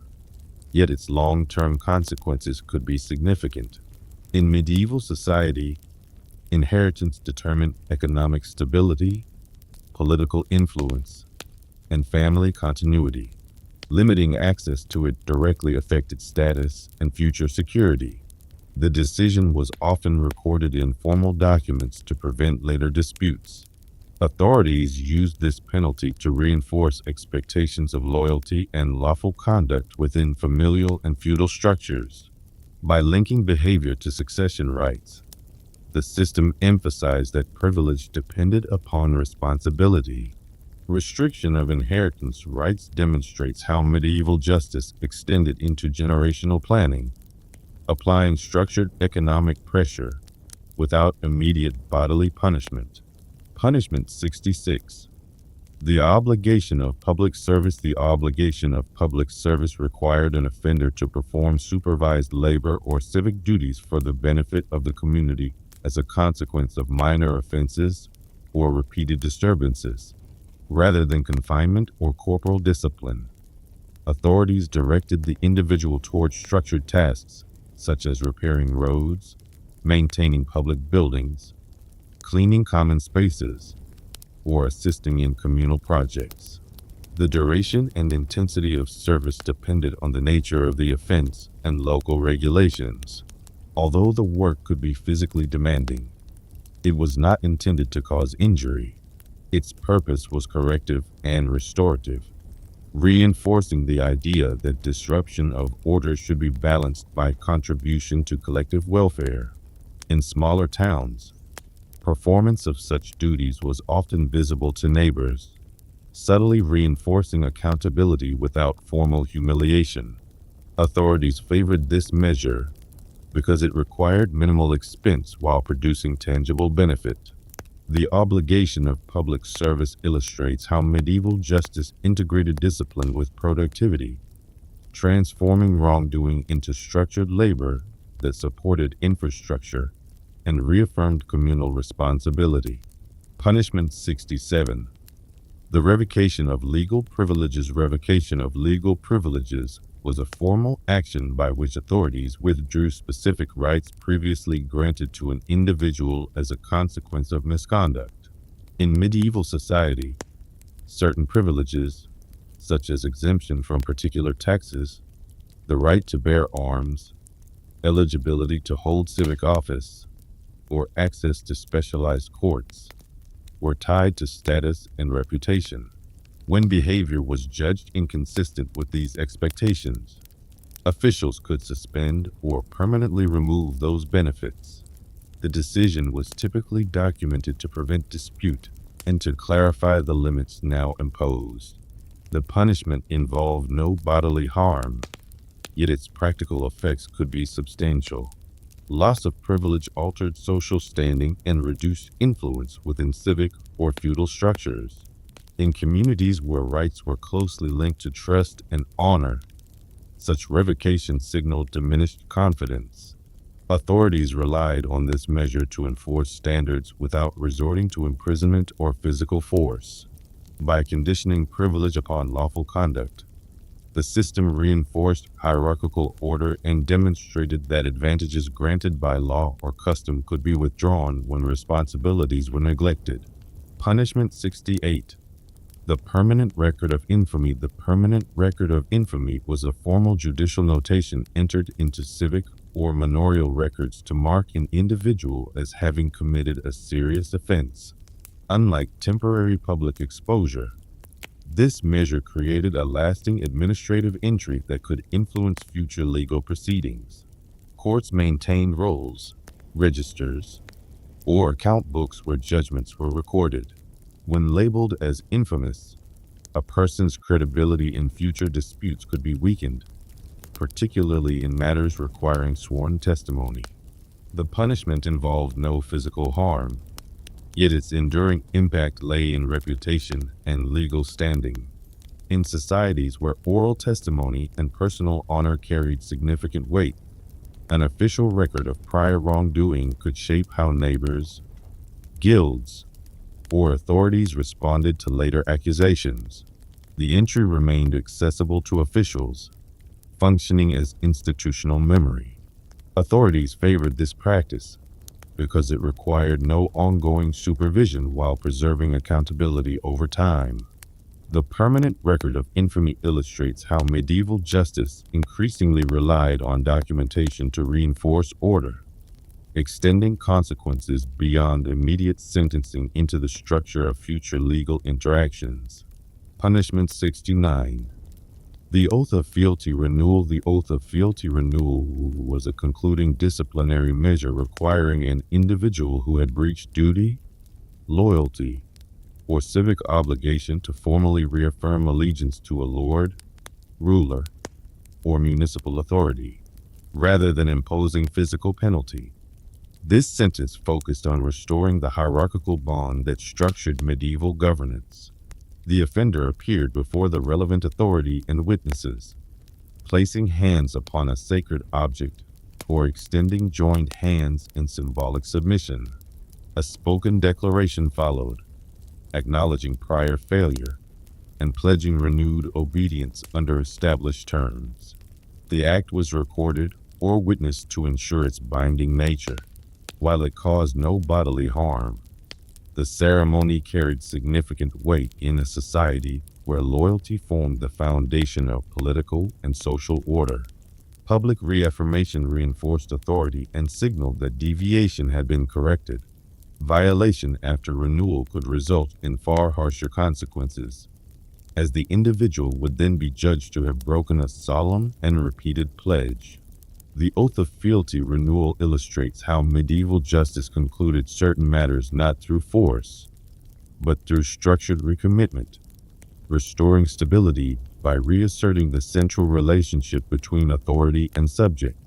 yet its long-term consequences could be significant. In medieval society, inheritance determined economic stability, political influence, and family continuity. Limiting access to it directly affected status and future security. The decision was often recorded in formal documents to prevent later disputes. Authorities used this penalty to reinforce expectations of loyalty and lawful conduct within familial and feudal structures. By linking behavior to succession rights, the system emphasized that privilege depended upon responsibility. Restriction of inheritance rights demonstrates how medieval justice extended into generational planning, applying structured economic pressure without immediate bodily punishment. Punishment 66. The obligation of public service. The obligation of public service required an offender to perform supervised labor or civic duties for the benefit of the community as a consequence of minor offenses or repeated disturbances, rather than confinement or corporal discipline. Authorities directed the individual toward structured tasks, such as repairing roads, maintaining public buildings, cleaning common spaces, or assisting in communal projects. The duration and intensity of service depended on the nature of the offense and local regulations. Although the work could be physically demanding, it was not intended to cause injury. Its purpose was corrective and restorative, reinforcing the idea that disruption of order should be balanced by contribution to collective welfare. In smaller towns, performance of such duties was often visible to neighbors, subtly reinforcing accountability without formal humiliation. Authorities favored this measure because it required minimal expense while producing tangible benefit. The obligation of public service illustrates how medieval justice integrated discipline with productivity, transforming wrongdoing into structured labor that supported infrastructure and reaffirmed communal responsibility. Punishment 67. The revocation of legal privileges. Revocation of legal privileges was a formal action by which authorities withdrew specific rights previously granted to an individual as a consequence of misconduct. In medieval society, certain privileges, such as exemption from particular taxes, the right to bear arms, eligibility to hold civic office, or access to specialized courts, were tied to status and reputation. When behavior was judged inconsistent with these expectations, officials could suspend or permanently remove those benefits. The decision was typically documented to prevent dispute and to clarify the limits now imposed. The punishment involved no bodily harm, yet its practical effects could be substantial. Loss of privilege altered social standing and reduced influence within civic or feudal structures. In communities where rights were closely linked to trust and honor, such revocation signaled diminished confidence. Authorities relied on this measure to enforce standards without resorting to imprisonment or physical force. By conditioning privilege upon lawful conduct, the system reinforced hierarchical order and demonstrated that advantages granted by law or custom could be withdrawn when responsibilities were neglected. Punishment 68. The permanent record of infamy. The permanent record of infamy was a formal judicial notation entered into civic or manorial records to mark an individual as having committed a serious offense. Unlike temporary public exposure, this measure created a lasting administrative entry that could influence future legal proceedings. Courts maintained rolls, registers, or account books where judgments were recorded. When labeled as infamous, a person's credibility in future disputes could be weakened, particularly in matters requiring sworn testimony. The punishment involved no physical harm, yet its enduring impact lay in reputation and legal standing. In societies where oral testimony and personal honor carried significant weight, an official record of prior wrongdoing could shape how neighbors, guilds, or authorities responded to later accusations. The entry remained accessible to officials, functioning as institutional memory. Authorities favored this practice because it required no ongoing supervision while preserving accountability over time. The permanent record of infamy illustrates how medieval justice increasingly relied on documentation to reinforce order. extending consequences beyond immediate sentencing into the structure of future legal interactions. Punishment 69. The oath of fealty renewal. The oath of fealty renewal was a concluding disciplinary measure requiring an individual who had breached duty, loyalty, or civic obligation to formally reaffirm allegiance to a lord, ruler, or municipal authority, rather than imposing physical penalty. This sentence focused on restoring the hierarchical bond that structured medieval governance. The offender appeared before the relevant authority and witnesses, placing hands upon a sacred object or extending joined hands in symbolic submission. A spoken declaration followed, acknowledging prior failure and pledging renewed obedience under established terms. The act was recorded or witnessed to ensure its binding nature. While it caused no bodily harm, the ceremony carried significant weight in a society where loyalty formed the foundation of political and social order. Public reaffirmation reinforced authority and signaled that deviation had been corrected. Violation after renewal could result in far harsher consequences, as the individual would then be judged to have broken a solemn and repeated pledge. The oath of fealty renewal illustrates how medieval justice concluded certain matters not through force, but through structured recommitment, restoring stability by reasserting the central relationship between authority and subject.